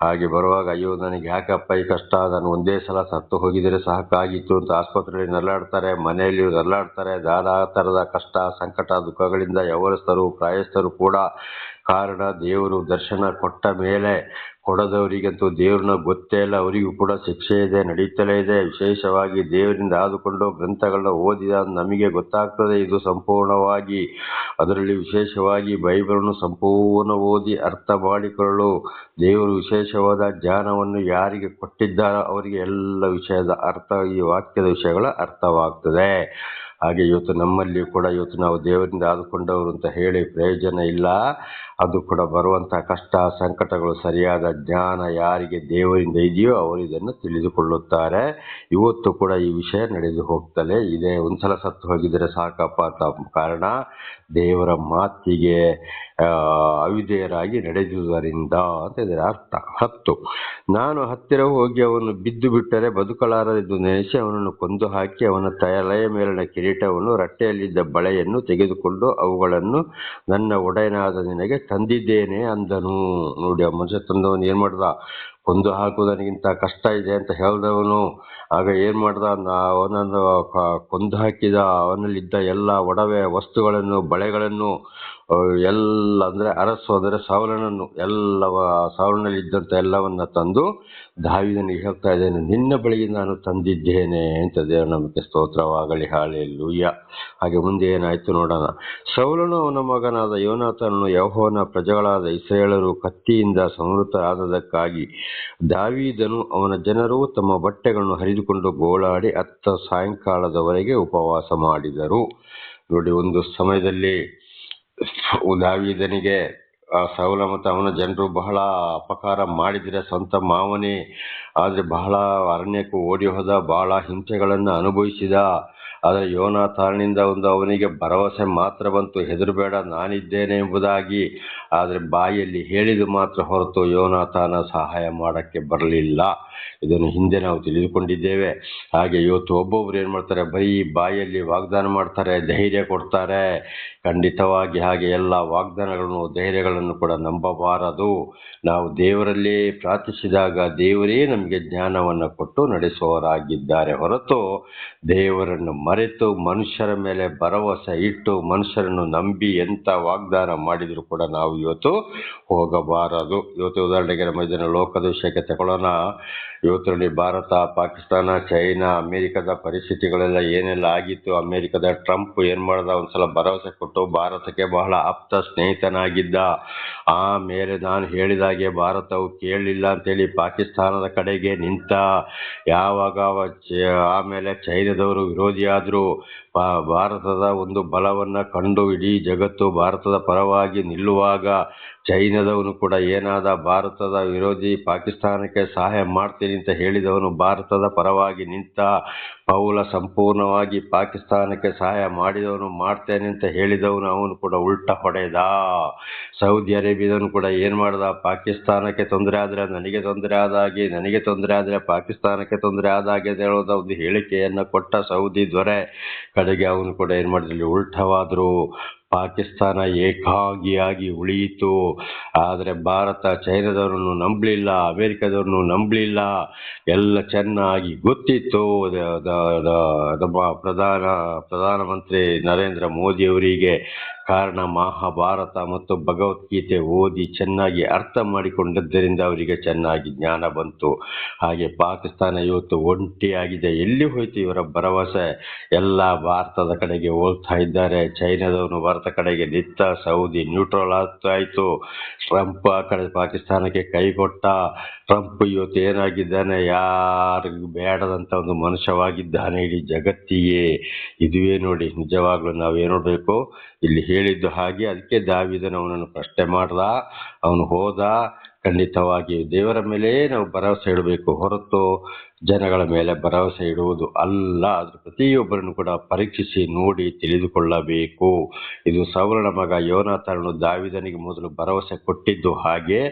ಹಾಗೆ ಬರುವಾಗ, ಅಯ್ಯೋ ನನಗೆ ಯಾಕಪ್ಪ ಈ ಕಷ್ಟ, ನಾನು ಒಂದೇ ಸಲ ಸತ್ತು ಹೋಗಿದರೆ ಸಾಕಾಗಿತ್ತು ಅಂತ ಆಸ್ಪತ್ರೆಯಲ್ಲಿ ನರಳಾಡ್ತಾರೆ, ಮನೆಯಲ್ಲಿ ನರಳಾಡ್ತಾರೆ. ನಾನಾ ಥರದ ಕಷ್ಟ, ಸಂಕಟ, ದುಃಖಗಳಿಂದ ಯೌವನಸ್ಥರು ಪ್ರಾಯಸ್ಥರು ಕೂಡ ಕಾರಣ ದೇವರು ದರ್ಶನ ಕೊಟ್ಟ ಮೇಲೆ ಕೊಡದವರಿಗಂತೂ ದೇವ್ರನ್ನ ಗೊತ್ತೇ ಇಲ್ಲ, ಅವರಿಗೂ ಕೂಡ ಶಿಕ್ಷೆ ಇದೆ, ನಡೀತಲೇ ಇದೆ. ವಿಶೇಷವಾಗಿ ದೇವರಿಂದ ಆದುಕೊಂಡು ಗ್ರಂಥಗಳನ್ನ ಓದಿದ ನಮಗೆ ಗೊತ್ತಾಗ್ತದೆ ಇದು ಸಂಪೂರ್ಣವಾಗಿ. ಅದರಲ್ಲಿ ವಿಶೇಷವಾಗಿ ಬೈಬಲನ್ನು ಸಂಪೂರ್ಣ ಓದಿ ಅರ್ಥ ಮಾಡಿಕೊಳ್ಳಲು ದೇವರು ವಿಶೇಷವಾದ ಜ್ಞಾನವನ್ನು ಯಾರಿಗೆ ಕೊಟ್ಟಿದ್ದಾರೋ ಅವರಿಗೆ ಎಲ್ಲ ವಿಷಯದ ಅರ್ಥ, ಈ ವಾಕ್ಯದ ವಿಷಯಗಳ ಅರ್ಥವಾಗ್ತದೆ. ಹಾಗೆ ಇವತ್ತು ನಮ್ಮಲ್ಲಿ ಕೂಡ ಇವತ್ತು ನಾವು ದೇವರಿಂದ ಆದುಕೊಂಡವರು ಅಂತ ಹೇಳಿ ಪ್ರಯೋಜನ ಇಲ್ಲ. ಅದು ಕೂಡ ಬರುವಂತಹ ಕಷ್ಟ ಸಂಕಟಗಳು ಸರಿಯಾದ ಜ್ಞಾನ ಯಾರಿಗೆ ದೇವರಿಂದ ಇದೆಯೋ ಅವರು ಇದನ್ನು ತಿಳಿದುಕೊಳ್ಳುತ್ತಾರೆ. ಇವತ್ತು ಕೂಡ ಈ ವಿಷಯ ನಡೆದು ಹೋಗ್ತಲೇ ಇದೆ. ಒಂದ್ಸಲ ಸತ್ತು ಹೋಗಿದರೆ ಸಾಕಪ್ಪ ಅಂತ ಕಾರಣ ದೇವರ ಮಾತಿಗೆ ಅವಿಧೇಯರಾಗಿ ನಡೆದುದರಿಂದ ಅಂತ ಇದರ ಅರ್ಥ. 10 ನಾನು ಹತ್ತಿರ ಹೋಗಿ ಅವನು ಬಿದ್ದು ಬಿಟ್ಟರೆ ಬದುಕಲಾರದೆಂದು ನೆನೆಸಿ ಅವನನ್ನು ಕೊಂದು ಹಾಕಿ ಅವನ ತಲೆಯ ಮೇಲಿನ ಕಿರೀಟವನ್ನು ರಟ್ಟೆಯಲ್ಲಿದ್ದ ಬಳೆಯನ್ನು ತೆಗೆದುಕೊಂಡು ಅವುಗಳನ್ನು ನನ್ನ ಒಡೆಯನಾದ ನಿನಗೆ ತಂದಿದ್ದೇನೆ ಅಂದನು. ನೋಡಿ, ಆ ಮನುಷ್ಯ ತಂದವನು ಏನ್ ಮಾಡ್ದ? ಕೊಂದು ಹಾಕುವುದನಿಗಿಂತ ಕಷ್ಟ ಇದೆ ಅಂತ ಹೇಳಿದವನು ಆಗ ಏನ್ ಮಾಡ್ದ? ಅವನನ್ನು ಕೊಂದು ಹಾಕಿದ. ಅವನಲ್ಲಿದ್ದ ಎಲ್ಲ ಒಡವೆ ವಸ್ತುಗಳನ್ನು, ಬಳೆಗಳನ್ನು, ಎಲ್ಲ ಅಂದ್ರೆ ಅರಸು ಅಂದರೆ ಸೌಲನನ್ನು, ಸೌಲನಲ್ಲಿ ಇದ್ದಂತ ಎಲ್ಲವನ್ನ ತಂದು ದಾವೀದನಿಗೆ ಹೇಳ್ತಾ ಇದ್ದೇನೆ, ನಿನ್ನ ಬಳಿಗೆ ನಾನು ತಂದಿದ್ದೇನೆ ಅಂತ. ದೇವರ ನಮಗೆ ಸ್ತೋತ್ರವಾಗಲಿ, ಹಲ್ಲೆಲೂಯಾ. ಹಾಗೆ ಮುಂದೆ ಏನಾಯ್ತು ನೋಡೋಣ. ಸೌಲನು ಅವನ ಮಗನಾದ ಯೋನಾಥನನು ಯೆಹೋವನ ಪ್ರಜೆಗಳಾದ ಇಸ್ರಾಯೇಲರು ಕತ್ತಿಯಿಂದ ಸಂಹೃತರಾದದಕ್ಕಾಗಿ ದಾವೀದನು ಅವನ ಜನರು ತಮ್ಮ ಬಟ್ಟೆಗಳನ್ನು ಹರಿದುಕೊಂಡು ಗೋಳಾಡಿ ಅತ್ತ ಸಾಯಂಕಾಲದವರೆಗೆ ಉಪವಾಸ ಮಾಡಿದರು. ನೋಡಿ, ಒಂದು ಸಮಯದಲ್ಲಿ ದಾವೀದನಿಗೆ ಸೌಲ ಮತ್ತು ಅವನ ಜನರು ಬಹಳ ಅಪಕಾರ ಮಾಡಿದರೆ, ಸ್ವಂತ ಮಾವನೇ ಆದ್ರೆ ಬಹಳ ಅರಣ್ಯಕ್ಕೂ ಓಡಿ ಹೋದ, ಬಹಳ ಹಿಂಸೆಗಳನ್ನು ಅನುಭವಿಸಿದ. ಆದರೆ ಯೋನಾಥಾನನಿಂದ ಅವನಿಗೆ ಭರವಸೆ ಮಾತ್ರ ಬಂತು, ಹೆದರಬೇಡ ನಾನಿದ್ದೇನೆ ಎಂಬುದಾಗಿ. ಆದರೆ ಬಾಯಲ್ಲಿ ಹೇಳಿದು ಮಾತ್ರ ಹೊರತು ಯೋನಾಥಾನ ಸಹಾಯ ಮಾಡಕ್ಕೆ ಬರಲಿಲ್ಲ. ಇದನ್ನು ಹಿಂದೆ ನಾವು ತಿಳಿದುಕೊಂಡಿದ್ದೇವೆ. ಹಾಗೆ ಇವತ್ತು ಒಬ್ಬೊಬ್ರು ಏನ್ ಮಾಡ್ತಾರೆ? ಬರೀ ಬಾಯಲ್ಲಿ ವಾಗ್ದಾನ ಮಾಡ್ತಾರೆ, ಧೈರ್ಯ ಕೊಡ್ತಾರೆ. ಖಂಡಿತವಾಗಿ ಹಾಗೆ ಎಲ್ಲ ವಾಗ್ದಾನಗಳನ್ನು, ಧೈರ್ಯಗಳನ್ನು ಕೂಡ ನಂಬಬಾರದು. ನಾವು ದೇವರಲ್ಲಿ ಪ್ರಾರ್ಥಿಸಿದಾಗ ದೇವರೇ ನಮಗೆ ಜ್ಞಾನವನ್ನು ಕೊಟ್ಟು ನಡೆಸುವವರಾಗಿದ್ದಾರೆ ಹೊರತು ದೇವರನ್ನು ಮರೆತು ಮನುಷ್ಯರ ಮೇಲೆ ಭರವಸೆ ಇಟ್ಟು ಮನುಷ್ಯರನ್ನು ನಂಬಿ ಎಂತ ವಾಗ್ದಾನ ಮಾಡಿದ್ರು ಕೂಡ ನಾವು ಇವತ್ತು ಹೋಗಬಾರದು. ಇವತ್ತು ಉದಾಹರಣೆಗೆ ನಮ್ಮ ಇದನ್ನು ಲೋಕದ ವಿಷಯಕ್ಕೆ ತಗೊಳ್ಳೋಣ. ಇವತ್ತು ಭಾರತ, ಪಾಕಿಸ್ತಾನ, ಚೈನಾ, ಅಮೆರಿಕದ ಪರಿಸ್ಥಿತಿಗಳೆಲ್ಲ ಏನೆಲ್ಲ ಆಗಿತ್ತು. ಅಮೆರಿಕದ ಟ್ರಂಪ್ ಏನ್ ಮಾಡ್ದ? ಒಂದ್ಸಲ ಭರವಸೆ ಕೊಟ್ಟು ಭಾರತಕ್ಕೆ ಬಹಳ ಆಪ್ತ ಸ್ನೇಹಿತನಾಗಿದ್ದ. ಆಮೇಲೆ ನಾನು ಹೇಳಿದಾಗೆ ಭಾರತವು ಕೇಳಲಿಲ್ಲ ಅಂತೇಳಿ ಪಾಕಿಸ್ತಾನದ ಕಡೆಗೆ ನಿಂತ. ಯಾವಾಗ ಆಮೇಲೆ ಚೈನಾದವರು ವಿರೋಧಿಯಾದ್ರು. ಭಾರತದ ಒಂದು ಬಲವನ್ನ ಕಂಡು ಇಡೀ ಜಗತ್ತು ಭಾರತದ ಪರವಾಗಿ ನಿಲ್ಲುವಾಗ ಚೈನಾದವನು ಕೂಡ ಏನಾದ? ಭಾರತದ ವಿರೋಧಿ, ಪಾಕಿಸ್ತಾನಕ್ಕೆ ಸಹಾಯ ಮಾಡ್ತೀನಿ ಅಂತ ಹೇಳಿದವನು ಭಾರತದ ಪರವಾಗಿ ನಿಂತ. ಪೌಲ ಸಂಪೂರ್ಣವಾಗಿ ಪಾಕಿಸ್ತಾನಕ್ಕೆ ಸಹಾಯ ಮಾಡಿದವನು, ಮಾಡ್ತೇನೆ ಅಂತ ಹೇಳಿದವನು, ಅವನು ಕೂಡ ಉಲ್ಟಾ ಹೊಡೆದ. ಸೌದಿ ಅರೇಬಿಯಾದವನು ಕೂಡ ಏನ್ ಮಾಡ್ದ? ಪಾಕಿಸ್ತಾನಕ್ಕೆ ತೊಂದರೆ ಆದ್ರೆ ನನಗೆ ತೊಂದರೆ ಆದಾಗೆ, ನನಗೆ ತೊಂದರೆ ಆದ್ರೆ ಪಾಕಿಸ್ತಾನಕ್ಕೆ ತೊಂದರೆ ಆದಾಗೆ ಅಂತ ಹೇಳೋದ ಒಂದು ಹೇಳಿಕೆಯನ್ನ ಕೊಟ್ಟ ಸೌದಿ ದೊರೆ. ಕಡೆಗೆ ಅವನು ಕೂಡ ಏನ್ ಮಾಡಿದ್ರಲ್ಲಿ ಉಲ್ಟವಾದ್ರು. ಪಾಕಿಸ್ತಾನ ಏಕಾಂಗಿಯಾಗಿ ಉಳಿಯಿತು. ಆದರೆ ಭಾರತ ಚೈನಾದವ್ರನ್ನು ನಂಬಲಿಲ್ಲ, ಅಮೆರಿಕದವ್ರನ್ನು ನಂಬಲಿಲ್ಲ. ಎಲ್ಲ ಚೆನ್ನಾಗಿ ಗೊತ್ತಿತ್ತು. ಪ್ರಧಾನಮಂತ್ರಿ ನರೇಂದ್ರ ಮೋದಿ ಅವರಿಗೆ. ಕಾರಣ ಮಹಾಭಾರತ ಮತ್ತು ಭಗವದ್ಗೀತೆ ಓದಿ ಚೆನ್ನಾಗಿ ಅರ್ಥ ಮಾಡಿಕೊಂಡಿದ್ದರಿಂದ ಅವರಿಗೆ ಚೆನ್ನಾಗಿ ಜ್ಞಾನ ಬಂತು. ಹಾಗೆ ಪಾಕಿಸ್ತಾನ ಇವತ್ತು ಒಂಟಿಯಾಗಿದೆ. ಎಲ್ಲಿ ಹೋಯ್ತು ಇವರ ಭರವಸೆ? ಎಲ್ಲ ಭಾರತದ ಕಡೆಗೆ ಹೋಗ್ತಾ ಇದ್ದಾರೆ. ಚೈನಾದವನು ಭಾರತ ಕಡೆಗೆ ನಿಂತ, ಸೌದಿ ನ್ಯೂಟ್ರಲ್ ಆಯ್ತು. ಟ್ರಂಪ್ ಆ ಕಡೆ ಪಾಕಿಸ್ತಾನಕ್ಕೆ ಕೈ ಕೊಟ್ಟ. ಟ್ರಂಪ್ ಇವತ್ತು ಏನಾಗಿದ್ದಾನೆ? ಯಾರಿಗೂ ಬೇಡದಂತ ಒಂದು ಮನುಷ್ಯವಾಗಿದ್ದಾನೆ ಇಡೀ ಜಗತ್ತಿಗೆ. ಇದುವೇ ನೋಡಿ ನಿಜವಾಗ್ಲೂ ನಾವೇನ್ ನೋಡ್ಬೇಕು? ಇಲ್ಲಿ ಹೇಳಿದ್ದು ಹಾಗೆ. ಅದಕ್ಕೆ ದಾವೀದನು ಅವನನ್ನು ಪ್ರಶ್ನೆ ಮಾಡ್ದ, ಅವನು ಹೋದ. ಖಂಡಿತವಾಗಿ ದೇವರ ಮೇಲೆ ನಾವು ಭರವಸೆ ಇಡಬೇಕು ಹೊರತು ಜನಗಳ ಮೇಲೆ ಭರವಸೆ ಇಡುವುದು ಅಲ್ಲ. ಅದ್ರ ಪ್ರತಿಯೊಬ್ಬರನ್ನು ಕೂಡ ಪರೀಕ್ಷಿಸಿ ನೋಡಿ ತಿಳಿದುಕೊಳ್ಳಬೇಕು. ಇದು ಸೌಲನ ಮಗ ಯೋನಾಥನನು ದಾವೀದನಿಗೆ ಮೊದಲು ಭರವಸೆ ಕೊಟ್ಟಿದ್ದು ಹಾಗೆ.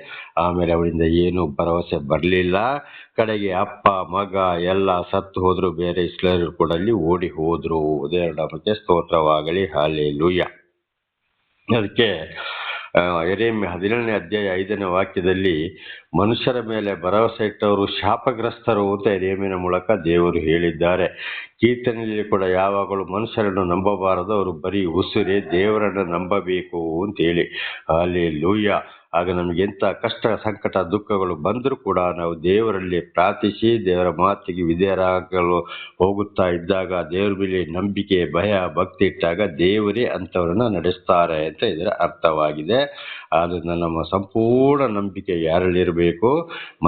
ಆಮೇಲೆ ಅವನಿಂದ ಏನು ಭರವಸೆ ಬರಲಿಲ್ಲ. ಕಡೆಗೆ ಅಪ್ಪ ಮಗ ಎಲ್ಲ ಸತ್ತು ಹೋದ್ರು. ಬೇರೆ ಇಸ್ರಾಯೇಲರು ಕೂಡ ಅಲ್ಲಿ ಓಡಿ ಹೋದ್ರು. ದೇವರ ನಾಮಕ್ಕೆ ಸ್ತೋತ್ರವಾಗಲಿ, ಹಲ್ಲೆಲೂಯಾ. ಅದಕ್ಕೆ ಯೆರೆಮೀಯ 17ನೇ ಅಧ್ಯಾಯ 5ನೇ ವಾಕ್ಯದಲ್ಲಿ ಮನುಷ್ಯರ ಮೇಲೆ ಭರವಸೆ ಇಟ್ಟವರು ಶಾಪಗ್ರಸ್ತರು ಅಂತ ಯೆರೆಮೀಯನ ಮೂಲಕ ದೇವರು ಹೇಳಿದ್ದಾರೆ. ಕೀರ್ತನೆಯಲ್ಲಿ ಕೂಡ ಯಾವಾಗಲೂ ಮನುಷ್ಯರನ್ನು ನಂಬಬಾರದು, ಅವರು ಬರೀ ಉಸುರೆ, ದೇವರನ್ನು ನಂಬಬೇಕು ಅಂತೇಳಿ. ಹಲ್ಲೆಲೂಯಾ. ಆಗ ನಮಗೆ ಎಂಥ ಕಷ್ಟ, ಸಂಕಟ, ದುಃಖಗಳು ಬಂದರೂ ಕೂಡ ನಾವು ದೇವರಲ್ಲಿ ಪ್ರಾರ್ಥಿಸಿ ದೇವರ ಮಾತಿಗೆ ವಿಧೇಯರಾಗಲು ಹೋಗುತ್ತಾ ಇದ್ದಾಗ, ದೇವರ ಮೇಲೆ ನಂಬಿಕೆ, ಭಯ, ಭಕ್ತಿ ಇಟ್ಟಾಗ ದೇವರೇ ಅಂಥವ್ರನ್ನ ನಡೆಸ್ತಾರೆ ಅಂತ ಇದರ ಅರ್ಥವಾಗಿದೆ. ಆದ್ದರಿಂದ ನಮ್ಮ ಸಂಪೂರ್ಣ ನಂಬಿಕೆ ಯಾರಲ್ಲಿರಬೇಕು?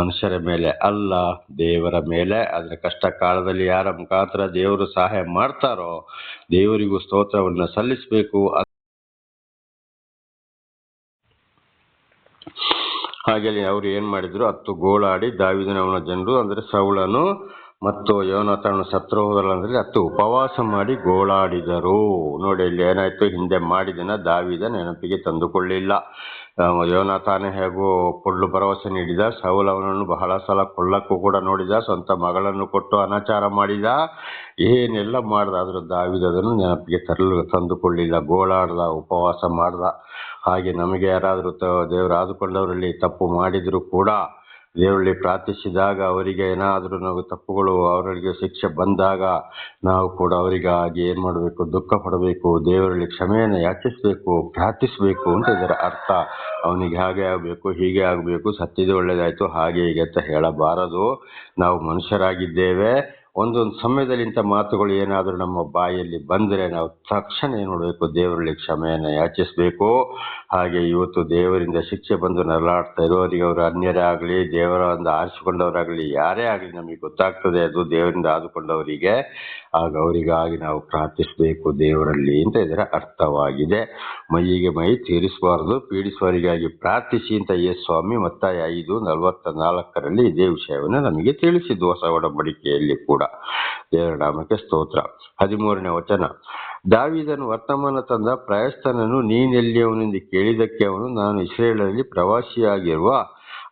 ಮನುಷ್ಯರ ಮೇಲೆ ಅಲ್ಲ, ದೇವರ ಮೇಲೆ. ಅದರ ಕಷ್ಟ ಕಾಲದಲ್ಲಿ ಯಾರ ಮುಖಾಂತರ ದೇವರು ಸಹಾಯ ಮಾಡ್ತಾರೋ ದೇವರಿಗೂ ಸ್ತೋತ್ರವನ್ನು ಸಲ್ಲಿಸಬೇಕು. ಹಾಗೆ ಅವರು ಏನ್ ಮಾಡಿದ್ರು, 10 ಗೋಳಾಡಿ ದಾವೀದನ ಅವನ ಜನರು ಅಂದ್ರೆ ಸೌಲನು ಮತ್ತು ಯೋನಾತಾನನು ಸತ್ರ ಹೋದಲ್ಲ ಅಂದ್ರೆ 10 ಉಪವಾಸ ಮಾಡಿ ಗೋಳಾಡಿದರು. ನೋಡಿ ಇಲ್ಲಿ ಏನಾಯ್ತು, ಹಿಂದೆ ಮಾಡಿದನ ದಾವೀದ ನೆನಪಿಗೆ ತಂದುಕೊಳ್ಳಿಲ್ಲ. ಯೋನಾತಾನ ಹೇಗೂ ಕೊಡ್ಲು ಭರವಸೆ ನೀಡಿದ, ಸೌಲ ಅವನನ್ನು ಬಹಳ ಸಲ ಕೊಳ್ಳಕ್ಕೂ ಕೂಡ ನೋಡಿದ, ಸ್ವಂತ ಮಗಳನ್ನು ಕೊಟ್ಟು ಅನಾಚಾರ ಮಾಡಿದ, ಏನೆಲ್ಲ ಮಾಡ್ದ. ಆದ್ರೂ ದಾವೀದ ಅದನ್ನು ನೆನಪಿಗೆ ತಂದುಕೊಳ್ಳಿಲ್ಲ, ಗೋಳಾಡ್ದ, ಉಪವಾಸ ಮಾಡ್ದ. ಹಾಗೆ ನಮಗೆ ಯಾರಾದರೂ ದೇವರು ಆದುಕೊಂಡವರಲ್ಲಿ ತಪ್ಪು ಮಾಡಿದ್ರು ಕೂಡ ದೇವರಲ್ಲಿ ಪ್ರಾರ್ಥಿಸಿದಾಗ, ಅವರಿಗೆ ಏನಾದರೂ ನಾವು ತಪ್ಪುಗಳು ಅವರಿಗೆ ಶಿಕ್ಷೆ ಬಂದಾಗ ನಾವು ಕೂಡ ಅವರಿಗಾಗಿ ಏನು ಮಾಡಬೇಕು? ದುಃಖ ಪಡಬೇಕು, ದೇವರಲ್ಲಿ ಕ್ಷಮೆಯನ್ನು ಯಾಚಿಸಬೇಕು, ಪ್ರಾರ್ಥಿಸಬೇಕು ಅಂತ ಇದರ ಅರ್ಥ. ಅವನಿಗೆ ಹಾಗೆ ಆಗಬೇಕು, ಹೀಗೆ ಆಗಬೇಕು, ಸತ್ತಿದ್ದು ಒಳ್ಳೇದಾಯ್ತು, ಹಾಗೆ ಹೀಗೆ ಅಂತ ಹೇಳಬಾರದು. ನಾವು ಮನುಷ್ಯರಾಗಿದ್ದೇವೆ. ಒಂದೊಂದು ಸಮಯದಲ್ಲಿ ಇಂಥ ಮಾತುಗಳು ಏನಾದರೂ ನಮ್ಮ ಬಾಯಲ್ಲಿ ಬಂದರೆ ನಾವು ತಕ್ಷಣ ಏನು ಮಾಡಬೇಕು? ದೇವರಲ್ಲಿ ಕ್ಷಮೆಯನ್ನು ಯಾಚಿಸಬೇಕು. ಹಾಗೆ ಇವತ್ತು ದೇವರಿಂದ ಶಿಕ್ಷೆ ಬಂದು ನರಳಾಡ್ತಾ ಇರೋರಿಗೆ, ಅವರು ಅನ್ಯರೇ ಆಗಲಿ, ದೇವರ ಒಂದು ಆರಿಸಿಕೊಂಡವರಾಗಲಿ, ಯಾರೇ ಆಗಲಿ, ನಮಗೆ ಗೊತ್ತಾಗ್ತದೆ ಅದು ದೇವರಿಂದ ಆದುಕೊಂಡವರಿಗೆ. ಆಗ ಅವರಿಗಾಗಿ ನಾವು ಪ್ರಾರ್ಥಿಸಬೇಕು ದೇವರಲ್ಲಿ ಅಂತ ಇದರ ಅರ್ಥವಾಗಿದೆ. ಮೈಯಿಗೆ ಮೈ ತೀರಿಸಬಾರದು, ಪೀಡಿಸುವವರಿಗಾಗಿ ಪ್ರಾರ್ಥಿಸಿ ಅಂತ ಯೇಸು ಸ್ವಾಮಿ ಮತ್ತಾಯ 5:44 ಇದೇ ವಿಷಯವನ್ನು ನಮಗೆ ತಿಳಿಸಿದ್ದು, ಹೊಸ ಒಡಂಬಡಿಕೆಯಲ್ಲಿ ಕೂಡ. ದೇವರ ನಾಮಕ್ಕೆ ಸ್ತೋತ್ರ. 13ನೇ ವಚನ, ದಾವೀದನು ವರ್ತಮಾನ ತಂದ ಪ್ರಯಸ್ತನನ್ನು ನೀನೆಲ್ಲಿಯವನೆಂದು ಕೇಳಿದಕ್ಕೆ ಅವನು, ನಾನು ಇಸ್ರಾಯೇಲರಲ್ಲಿ ಪ್ರವಾಸಿಯಾಗಿರುವ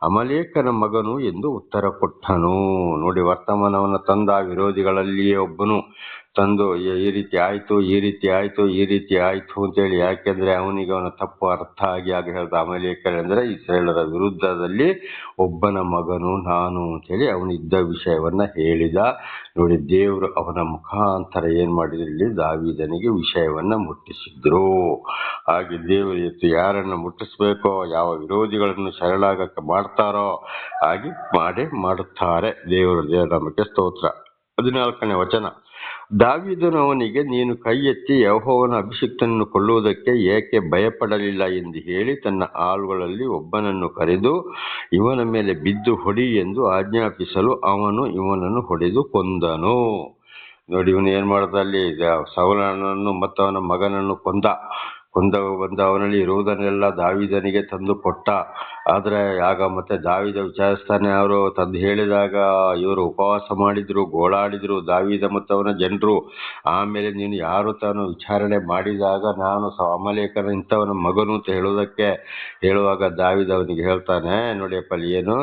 ಅಮಲೇಕನ ಮಗನು ಎಂದು ಉತ್ತರ ಕೊಟ್ಟನು. ನೋಡಿ, ವರ್ತಮಾನವನ್ನು ತಂದ ವಿರೋಧಿಗಳಲ್ಲಿಯೇ ಒಬ್ಬನು ತಂದು ಈ ರೀತಿ ಆಯ್ತು, ಈ ರೀತಿ ಆಯ್ತು, ಈ ರೀತಿ ಆಯ್ತು ಅಂತೇಳಿ. ಯಾಕೆಂದ್ರೆ ಅವನಿಗೆ ಅವನ ತಪ್ಪು ಅರ್ಥ ಆಗಿ ಆಗ ಹೇಳ್ದ, ಅಮಲೇಕರೆಂದ್ರೆ ಇಸ್ರಾಯೇಲರ ವಿರುದ್ಧದಲ್ಲಿ ಒಬ್ಬನ ಮಗನು ನಾನು ಅಂತೇಳಿ ಅವನಿದ್ದ ವಿಷಯವನ್ನ ಹೇಳಿದ. ನೋಡಿ, ದೇವರು ಅವನ ಮುಖಾಂತರ ಏನ್ ಮಾಡಿದ್ರು, ಇಲ್ಲಿ ದಾವೀದನಿಗೆ ವಿಷಯವನ್ನ ಮುಟ್ಟಿಸಿದ್ರು. ಹಾಗೆ ದೇವರು ಇವತ್ತು ಯಾರನ್ನ ಮುಟ್ಟಿಸ್ಬೇಕೋ, ಯಾವ ವಿರೋಧಿಗಳನ್ನು ಸರಳಾಗಕ್ಕೆ ಮಾಡ್ತಾರೋ ಹಾಗೆ ಮಾಡುತ್ತಾರೆ ದೇವರು. ದೇವರ ನಮಗೆ ಸ್ತೋತ್ರ. 14ನೇ ವಚನ, ದಾವೀದನು ಅವನಿಗೆ, ನೀನು ಕೈ ಎತ್ತಿ ಯೆಹೋವನ ಅಭಿಷಿಕ್ತನನ್ನು ಕೊಲ್ಲುವುದಕ್ಕೆ ಏಕೆ ಭಯಪಡಲಿಲ್ಲ ಎಂದು ಹೇಳಿ ತನ್ನ ಆಳುಗಳಲ್ಲಿ ಒಬ್ಬನನ್ನು ಕರೆದು ಇವನ ಮೇಲೆ ಬಿದ್ದು ಹೊಡಿ ಎಂದು ಆಜ್ಞಾಪಿಸಲು ಅವನು ಇವನನ್ನು ಹೊಡೆದು ಕೊಂದನು. ನೋಡಿ, ಇವನು ಏನ್ ಮಾಡ್ದ, ಅಲ್ಲಿ ಸೌಲನನ್ನು ಮತ್ತು ಅವನ ಮಗನನ್ನು ಕೊಂದ ಅವನಲ್ಲಿ ಇರುವುದನ್ನೆಲ್ಲ ದಾವೀದನಿಗೆ ತಂದು ಕೊಟ್ಟ. ಆದ್ರೆ ಆಗ ಮತ್ತೆ ದಾವೀದ ವಿಚಾರಿಸ್ತಾನೆ, ಅವರು ತಂದು ಹೇಳಿದಾಗ ಇವರು ಉಪವಾಸ ಮಾಡಿದ್ರು, ಗೋಳಾಡಿದ್ರು ದಾವೀದ ಮತ್ತು ಅವನ ಜನರು. ಆಮೇಲೆ ನೀನು ಯಾರು ತಾನು ವಿಚಾರಣೆ ಮಾಡಿದಾಗ ನಾನು ಅಮಲೇಕನ ಇಂಥವನ ಮಗನು ಅಂತ ಹೇಳುವಾಗ ದಾವೀದ ಅವನಿಗೆ ಹೇಳ್ತಾನೆ, ನೋಡಿಯಪ್ಪ, ಏನು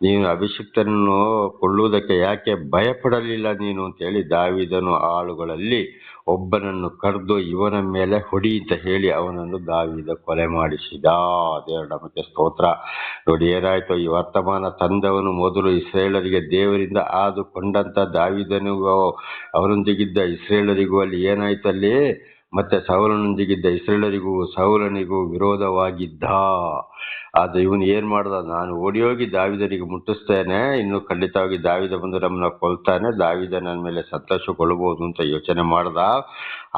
ನೀನು ಅಭಿಷಿಕ್ತನನ್ನು ಕೊಳ್ಳುವುದಕ್ಕೆ ಯಾಕೆ ಭಯಪಡಲಿಲ್ಲ ನೀನು ಅಂತೇಳಿ ದಾವೀದನು ಆಳುಗಳಲ್ಲಿ ಒಬ್ಬನನ್ನು ಕರೆದು ಇವನ ಮೇಲೆ ಹೊಡಿ ಅಂತ ಹೇಳಿ ಅವನನ್ನು ದಾವೀದ ಕೊಲೆ ಮಾಡಿಸಿದ. ದೇವರ ನಮಗೆ ಸ್ತೋತ್ರ. ನೋಡಿ, ಏನಾಯ್ತು, ಈ ವರ್ತಮಾನ ತಂದವನು ಮೊದಲು ಇಸ್ರಾಯೇಲರಿಗೆ ದೇವರಿಂದ ಆದುಕೊಂಡಂತ ದಾವೀದನಿಗೂ ಅವನೊಂದಿಗಿದ್ದ ಇಸ್ರಾಯೇಲರಿಗೂ ಅಲ್ಲಿ ಏನಾಯ್ತು, ಅಲ್ಲಿ ಮತ್ತೆ ಸೌಲನೊಂದಿಗಿದ್ದ ಇಸ್ರಾಯೇಲರಿಗೂ ಸೌಲನಿಗೂ ವಿರೋಧವಾಗಿದ್ದ. ಆದ್ರೆ ಇವನು ಏನ್ ಮಾಡ್ದ, ನಾನು ಓಡಿ ಹೋಗಿ ದಾವೀದನಿಗೆ ಮುಟ್ಟಿಸ್ತೇನೆ, ಇನ್ನು ಖಂಡಿತವಾಗಿ ದಾವೀದ ಬಂದು ನಮ್ಮನ್ನ ಕೊಲ್ತಾನೆ, ದಾವೀದ ನನ್ನ ಮೇಲೆ ಸಂತೋಷಗೊಳ್ಳಬಹುದು ಅಂತ ಯೋಚನೆ ಮಾಡ್ದ.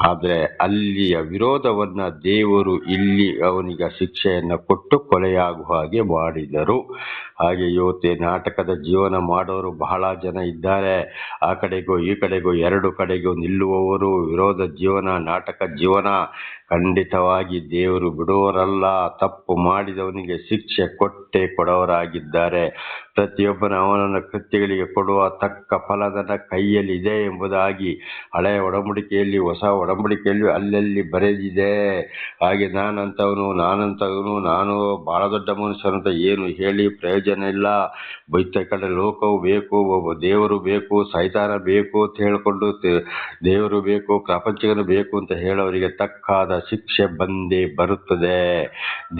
ಆದ್ರೆ ಅಲ್ಲಿಯ ವಿರೋಧವನ್ನ ದೇವರು ಇಲ್ಲಿ ಅವನಿಗೆ ಶಿಕ್ಷೆಯನ್ನ ಕೊಟ್ಟು ಕೊಲೆಯಾಗುವ ಹಾಗೆ ಮಾಡಿದರು. ಹಾಗೆ ಇವತ್ತೇ ನಾಟಕದ ಜೀವನ ಮಾಡೋರು ಬಹಳ ಜನ ಇದ್ದಾರೆ. ಆ ಕಡೆಗೂ ಈ ಕಡೆಗೂ ಎರಡು ಕಡೆಗೂ ನಿಲ್ಲುವವರು, ವಿರೋಧ ಜೀವನ, ನಾಟಕ ಜೀವನ. ಖಂಡಿತವಾಗಿ ದೇವರು ಬಿಡುವವರಲ್ಲ. ತಪ್ಪು ಮಾಡಿದವನಿಗೆ ಶಿಕ್ಷೆ ಕೊಡವರಾಗಿದ್ದಾರೆ. ಪ್ರತಿಯೊಬ್ಬನ ಅವನನ್ನ ಕೃತ್ಯಗಳಿಗೆ ಕೊಡುವ ತಕ್ಕ ಫಲ ನನ್ನ ಕೈಯಲ್ಲಿ ಇದೆ ಎಂಬುದಾಗಿ ಹಳೆಯ ಒಡಂಬಡಿಕೆಯಲ್ಲಿ, ಹೊಸ ಒಡಂಬಡಿಕೆಯಲ್ಲಿ ಅಲ್ಲಲ್ಲಿ ಬರೆದಿದೆ. ಹಾಗೆ ನಾನಂತವನು, ನಾನು ಬಹಳ ದೊಡ್ಡ ಮನುಷ್ಯನಂತ ಏನು ಹೇಳಿ ಪ್ರಯೋಜನ ಇಲ್ಲ. ಬೈತ ಕಡೆ ಲೋಕವು ಬೇಕು, ಒಬ್ಬ ದೇವರು ಬೇಕು, ಸೈತಾನ ಬೇಕು ಅಂತ ಹೇಳ್ಕೊಂಡು ದೇವರು ಬೇಕು, ಪ್ರಪಂಚವನ್ನು ಬೇಕು ಅಂತ ಹೇಳೋರಿಗೆ ತಕ್ಕಾದ ಶಿಕ್ಷೆ ಬಂದೇ ಬರುತ್ತದೆ.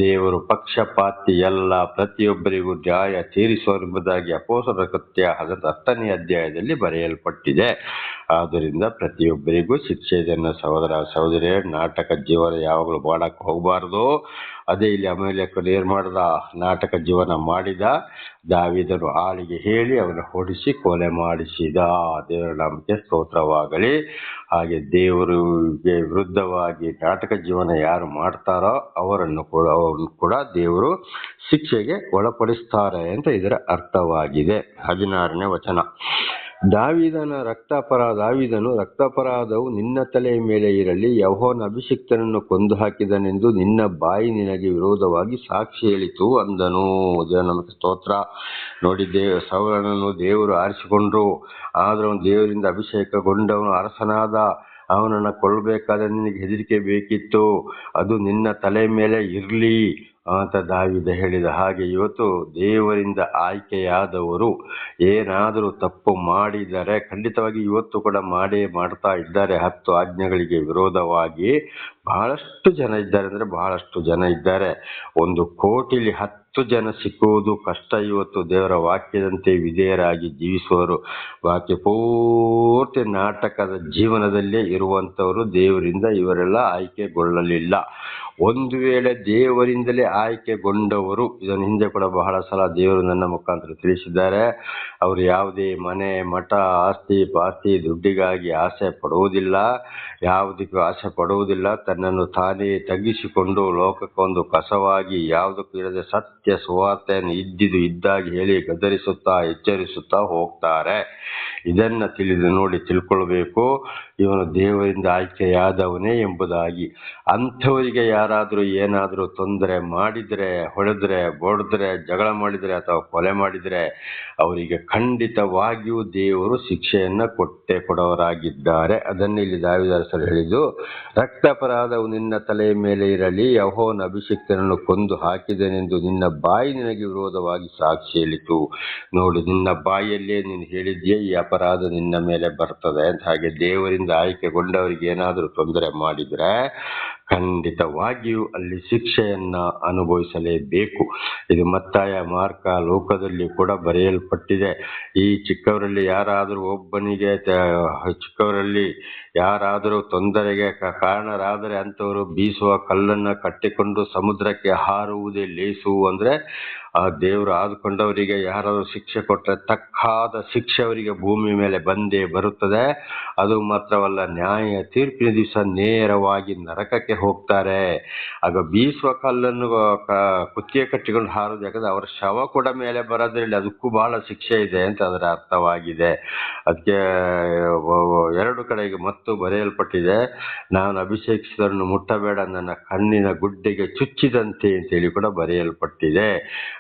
ದೇವರು ಪಕ್ಷಪಾತಿ ಎಲ್ಲ, ಪ್ರತಿಯೊಬ್ಬರಿಗೂ ನ್ಯಾಯ ತೀರಿಸುವರೆಂಬುದಾಗಿ ಅಪೊಸ್ತಲರ ಕೃತ್ಯ 10ನೇ ಅಧ್ಯಾಯದಲ್ಲಿ ಬರೆಯಲ್ಪಟ್ಟಿದೆ. ಆದ್ದರಿಂದ ಪ್ರತಿಯೊಬ್ಬರಿಗೂ ಶಿಕ್ಷೆ ಇದೆ. ಸಹೋದರ ಸಹೋದರಿಯರೇ, ನಾಟಕ ಜೀವನ ಯಾವಾಗಲೂ ಮಾಡಕ್ಕೆ ಹೋಗಬಾರ್ದು. ಅದೇ ಇಲ್ಲಿ ಅಮಲೇಕನು ಏನ್ ಮಾಡ್ದ? ನಾಟಕ ಜೀವನ ಮಾಡಿದ. ದಾವೀದನು ಆಳಿಗೆ ಹೇಳಿ ಅವನ ಹೊಡಿಸಿ ಕೊಲೆ ಮಾಡಿಸಿದ. ದೇವರ ನಾಮಕ್ಕೆ ಸ್ತೋತ್ರವಾಗಲಿ. ಹಾಗೆ ದೇವರಿಗೆ ವಿರುದ್ಧವಾಗಿ ನಾಟಕ ಜೀವನ ಯಾರು ಮಾಡ್ತಾರೋ ಅವರನ್ನು ಕೂಡ ದೇವರು ಶಿಕ್ಷೆಗೆ ಒಳಪಡಿಸ್ತಾರೆ ಅಂತ ಇದರ ಅರ್ಥವಾಗಿದೆ. 16ನೇ ವಚನ. ದಾವೀದನು ರಕ್ತಾಪರಾಧವು ನಿನ್ನ ತಲೆಯ ಮೇಲೆ ಇರಲಿ, ಯೆಹೋವನ ಅಭಿಷಿಕ್ತನನ್ನು ಕೊಂದು ಹಾಕಿದನೆಂದು ನಿನ್ನ ಬಾಯಿ ನಿನಗೆ ವಿರೋಧವಾಗಿ ಸಾಕ್ಷಿ ಹೇಳಿತು ಅಂದನು. ದೇವರ ನಮಗೆ ಸ್ತೋತ್ರ. ನೋಡಿ, ಸೌಲನನ್ನು ದೇವರು ಆರಿಸಿಕೊಂಡ್ರು, ಆದರೂ ದೇವರಿಂದ ಅಭಿಷೇಕಗೊಂಡವನು ಅರಸನಾದ. ಅವನನ್ನು ಕೊಲ್ಲಬೇಕಾದ್ರೆ ನಿನಗೆ ಹೆದರಿಕೆ ಬೇಕಿತ್ತು, ಅದು ನಿನ್ನ ತಲೆ ಮೇಲೆ ಇರಲಿ ಅಂತ ದಾವೀದ ಹೇಳಿದ. ಹಾಗೆ ಇವತ್ತು ದೇವರಿಂದ ಆಯ್ಕೆಯಾದವರು ಏನಾದರೂ ತಪ್ಪು ಮಾಡಿದರೆ ಖಂಡಿತವಾಗಿ ಇವತ್ತು ಕೂಡ ಮಾಡ್ತಾ ಇದ್ದಾರೆ. 10 ಆಜ್ಞೆಗಳಿಗೆ ವಿರೋಧವಾಗಿ ಬಹಳಷ್ಟು ಜನ ಇದ್ದಾರೆ. ಅಂದರೆ ಬಹಳಷ್ಟು ಜನ ಇದ್ದಾರೆ. 1 ಕೋಟಿಲಿ 10 ಜನ ಸಿಕ್ಕುವುದು ಕಷ್ಟ. ಇವತ್ತು ದೇವರ ವಾಕ್ಯದಂತೆ ವಿಧೇಯರಾಗಿ ಜೀವಿಸುವರು. ವಾಕ್ಯ ಪೂರ್ತಿ ನಾಟಕದ ಜೀವನದಲ್ಲೇ ಇರುವಂಥವರು ದೇವರಿಂದ ಇವರೆಲ್ಲ ಆಯ್ಕೆಗೊಳ್ಳಲಿಲ್ಲ. ಒಂದು ವೇಳೆ ದೇವರಿಂದಲೇ ಆಯ್ಕೆಗೊಂಡವರು, ಇದನ್ನು ಹಿಂದೆ ಕೂಡ ಬಹಳ ಸಲ ದೇವರು ನನ್ನ ಮುಖಾಂತರ ತಿಳಿಸಿದ್ದಾರೆ, ಅವರು ಯಾವುದೇ ಮನೆ ಮಠ ಆಸ್ತಿ ಪಾಸ್ತಿ ದುಡ್ಡಿಗಾಗಿ ಆಸೆ ಪಡುವುದಿಲ್ಲ, ಯಾವುದಕ್ಕೂ ಆಸೆ ಪಡುವುದಿಲ್ಲ. ತನ್ನನ್ನು ತಾನೇ ತಗ್ಗಿಸಿಕೊಂಡು ಲೋಕಕ್ಕೊಂದು ಕಸವಾಗಿ ಯಾವುದಕ್ಕೂ ಇರದೆ ಸತ್ಯ ಸುವಾರ್ತೆಯನ್ನು ಇದ್ದಿದ್ದು ಇದ್ದಾಗಿ ಹೇಳಿ ಗದರಿಸುತ್ತಾ ಎಚ್ಚರಿಸುತ್ತಾ ಹೋಗ್ತಾರೆ. ಇದನ್ನ ತಿಳ್ಕೊಳ್ಬೇಕು, ಇವನು ದೇವರಿಂದ ಆಯ್ಕೆಯಾದವನೇ ಎಂಬುದಾಗಿ. ಅಂಥವರಿಗೆ ಯಾರಾದರೂ ಏನಾದರೂ ತೊಂದರೆ ಮಾಡಿದರೆ, ಹೊಡೆದ್ರೆ, ಬಡಿದ್ರೆ, ಜಗಳ ಮಾಡಿದರೆ ಅಥವಾ ಕೊಲೆ ಮಾಡಿದರೆ ಅವರಿಗೆ ಖಂಡಿತವಾಗಿಯೂ ದೇವರು ಶಿಕ್ಷೆಯನ್ನ ಕೊಡವರಾಗಿದ್ದಾರೆ. ಅದನ್ನು ಇಲ್ಲಿ ದಾವೀದ ಅರಸರು ಹೇಳಿದ್ದು, ರಕ್ತಾಪರಾಧವು ನಿನ್ನ ತಲೆಯ ಮೇಲೆ ಇರಲಿ, ಯೆಹೋವನ ಅಭಿಷಿಕ್ತನನ್ನು ಕೊಂದು ಹಾಕಿದನೆಂದು ನಿನ್ನ ಬಾಯಿ ನಿನಗೆ ವಿರೋಧವಾಗಿ ಸಾಕ್ಷಿ ಹೇಳಿತು. ನೋಡಿ, ನಿನ್ನ ಬಾಯಲ್ಲೇ ನೀನು ಹೇಳಿದ್ಯೇ ಈ ಅಪರಾಧ ನಿನ್ನ ಮೇಲೆ ಬರ್ತದೆ ಅಂತ. ಹಾಗೆ ದೇವರಿಂದ ಆಯ್ಕೆಗೊಂಡವರಿಗೆ ಏನಾದರೂ ತೊಂದರೆ ಮಾಡಿದ್ರೆ ಖಂಡಿತವಾಗಿಯೂ ಅಲ್ಲಿ ಶಿಕ್ಷೆಯನ್ನ ಅನುಭವಿಸಲೇಬೇಕು. ಇದು ಮತ್ತಾಯ, ಮಾರ್ಕ, ಲೋಕದಲ್ಲಿ ಕೂಡ ಬರೆಯಲ್ಪಟ್ಟಿದೆ. ಈ ಚಿಕ್ಕವರಲ್ಲಿ ಯಾರಾದರೂ ತೊಂದರೆಗೆ ಕಾರಣರಾದರೆ ಅಂಥವರು ಬೀಸುವ ಕಲ್ಲನ್ನು ಕಟ್ಟಿಕೊಂಡು ಸಮುದ್ರಕ್ಕೆ ಹಾರುವುದೇ ಲೇಸು. ಅಂದ್ರೆ ಆ ದೇವರು ಆದುಕೊಂಡವರಿಗೆ ಯಾರಾದರೂ ಶಿಕ್ಷೆ ಕೊಟ್ಟರೆ ತಕ್ಕಾದ ಶಿಕ್ಷೆ ಅವರಿಗೆ ಭೂಮಿ ಮೇಲೆ ಬಂದೇ ಬರುತ್ತದೆ. ಅದು ಮಾತ್ರವಲ್ಲ, ನ್ಯಾಯ ತೀರ್ಪಿನ ದಿವಸ ನೇರವಾಗಿ ನರಕಕ್ಕೆ ಹೋಗ್ತಾರೆ. ಆಗ ಬೀಸುವ ಕಲ್ಲನ್ನು ಕುತ್ತಿಗೆ ಕಟ್ಟಿಕೊಂಡು ಹಾರೋದು, ಯಾಕಂದ್ರೆ ಅವರ ಶವ ಕೂಡ ಮೇಲೆ ಬರೋದ್ರಲ್ಲಿ ಅದಕ್ಕೂ ಬಹಳ ಶಿಕ್ಷೆ ಇದೆ ಅಂತ ಅದರ ಅರ್ಥವಾಗಿದೆ. ಅದಕ್ಕೆ 2 ಕಡೆಗೆ ಮತ್ತು ಬರೆಯಲ್ಪಟ್ಟಿದೆ, ನಾನು ಅಭಿಷೇಕಿಸಿದವರನ್ನು ಮುಟ್ಟಬೇಡ, ನನ್ನ ಕಣ್ಣಿನ ಗುಡ್ಡೆಗೆ ಚುಚ್ಚಿದಂತೆ ಅಂತೇಳಿ ಕೂಡ ಬರೆಯಲ್ಪಟ್ಟಿದೆ.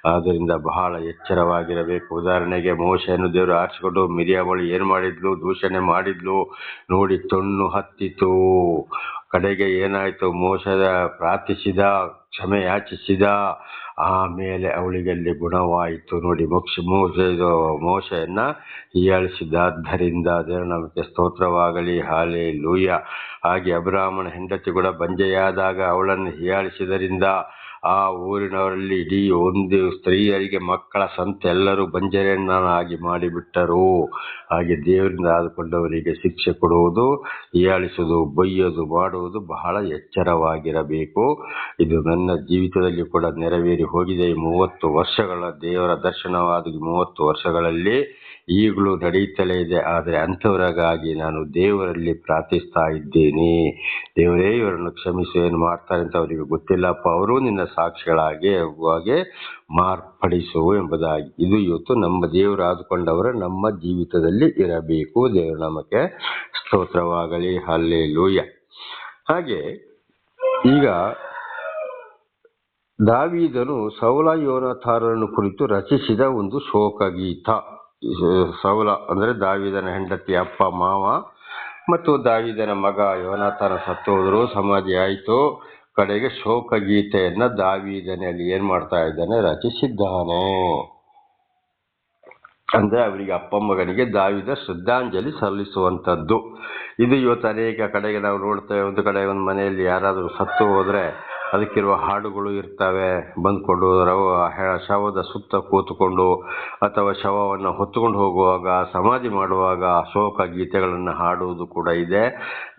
ಆದ್ದರಿಂದ ಬಹಳ ಎಚ್ಚರವಾಗಿರಬೇಕು. ಉದಾಹರಣೆಗೆ, ಮೋಶೆಯನ್ನು ದೇವರು ಆರಿಸಿಕೊಂಡು ಮಿರಿಯಾಮಳು ಏನ್ ಮಾಡಿದ್ಲು? ದೂಷಣೆ ಮಾಡಿದ್ಲು. ನೋಡಿ, ತೊಣ್ಣು ಹತ್ತಿತು. ಕಡೆಗೆ ಏನಾಯ್ತು? ಮೋಶದ ಪ್ರಾರ್ಥಿಸಿದ, ಕ್ಷಮೆ ಯಾಚಿಸಿದ, ಆಮೇಲೆ ಅವಳಿಗೆ ಅಲ್ಲಿ ಗುಣವಾಯಿತು. ನೋಡಿ, ಮೋಶೆಯನ್ನ ಹೀಯಾಳಿಸಿದ್ದರಿಂದ ದೇವರ ನಾಮಕ್ಕೆ ಸ್ತೋತ್ರವಾಗಲಿ. ಹಾಲೆಲೂಯಾ. ಹಾಗೆ ಅಬ್ರಹಾಮನ ಹೆಂಡತಿ ಕೂಡ ಬಂಜೆಯಾದಾಗ ಅವಳನ್ನು ಹೀಯಾಳಿಸಿದರಿಂದ ಆ ಊರಿನವರಲ್ಲಿ ಇಡೀ ಒಂದು ಸ್ತ್ರೀಯರಿಗೆ ಮಕ್ಕಳ ಸಂತ ಎಲ್ಲರೂ ಬಂಜೆಯನ್ನಾಗಿ ಮಾಡಿಬಿಟ್ಟರು. ಹಾಗೆ ದೇವರಿಂದ ಆದುಕೊಂಡವರಿಗೆ ಶಿಕ್ಷೆ ಕೊಡುವುದು, ಹೀಯಾಳಿಸುವುದು, ಬೈಯೋದು ಮಾಡುವುದು ಬಹಳ ಎಚ್ಚರವಾಗಿರಬೇಕು. ಇದು ನನ್ನ ಜೀವಿತದಲ್ಲಿ ಕೂಡ ನೆರವೇರಿ ಹೋಗಿದೆ. ಈ 30 ವರ್ಷಗಳ ದೇವರ ದರ್ಶನವಾದ 30 ವರ್ಷಗಳಲ್ಲಿ ಈಗಲೂ ನಡೆಯುತ್ತಲೇ ಇದೆ. ಆದರೆ ಅಂಥವರಿಗಾಗಿ ನಾನು ದೇವರಲ್ಲಿ ಪ್ರಾರ್ಥಿಸ್ತಾ ಇದ್ದೀನಿ. ದೇವರೇ, ಇವರನ್ನು ಕ್ಷಮಿಸು, ಏನು ಮಾಡ್ತಾರೆ ಅಂತ ಅವರಿಗೆ ಗೊತ್ತಿಲ್ಲಪ್ಪ, ಅವರು ನಿನ್ನ ಸಾಕ್ಷಿಗಳಾಗಿ ಮಾರ್ಪಡಿಸು ಎಂಬುದಾಗಿ. ಇದು ಇವತ್ತು ನಮ್ಮ ದೇವರು ಆದುಕೊಂಡವರ ನಮ್ಮ ಜೀವಿತದಲ್ಲಿ ಇರಬೇಕು. ದೇವರ ನಾಮಕ್ಕೆ ಸ್ತೋತ್ರವಾಗಲಿ. ಹಲ್ಲೆಲೂಯಾ. ಹಾಗೆ ಈಗ ದಾವೀದನು ಸೌಲ ಯೋನಾತಾನರನ್ನು ಕುರಿತು ರಚಿಸಿದ ಒಂದು ಶೋಕಗೀತ. ಸೌಲ ಅಂದ್ರೆ ದಾವೀದನ ಹೆಂಡತಿ ಅಪ್ಪ ಮಾವ ಮತ್ತು ದಾವೀದನ ಮಗ ಯೋನಾತಾನ ಸತ್ತು ಹೋದ್ರು, ಸಮಾಧಿ ಆಯಿತು. ಕಡೆಗೆ ಶೋಕಗೀತೆಯನ್ನ ದಾವೀದನಲ್ಲಿ ಏನ್ ಮಾಡ್ತಾ ಇದ್ದಾನೆ? ರಚಿಸಿದ್ದಾನೆ. ಅಂದರೆ ಅವರಿಗೆ ಅಪ್ಪ ಮಗನಿಗೆ ದಾವಿದ ಶ್ರದ್ಧಾಂಜಲಿ ಸಲ್ಲಿಸುವಂಥದ್ದು. ಇದು ಇವತ್ತು ಅನೇಕ ಕಡೆಗೆ ನಾವು ನೋಡ್ತೇವೆ. ಒಂದು ಕಡೆ ಒಂದು ಮನೆಯಲ್ಲಿ ಯಾರಾದರೂ ಸತ್ತು ಹೋದರೆ ಅದಕ್ಕಿರುವ ಹಾಡುಗಳು ಇರ್ತವೆ. ಬಂದ್ಕೊಂಡು ಶವದ ಸುತ್ತ ಕೂತ್ಕೊಂಡು ಅಥವಾ ಶವವನ್ನು ಹೊತ್ತುಕೊಂಡು ಹೋಗುವಾಗ, ಸಮಾಧಿ ಮಾಡುವಾಗ ಶೋಕ ಗೀತೆಗಳನ್ನು ಹಾಡುವುದು ಕೂಡ ಇದೆ.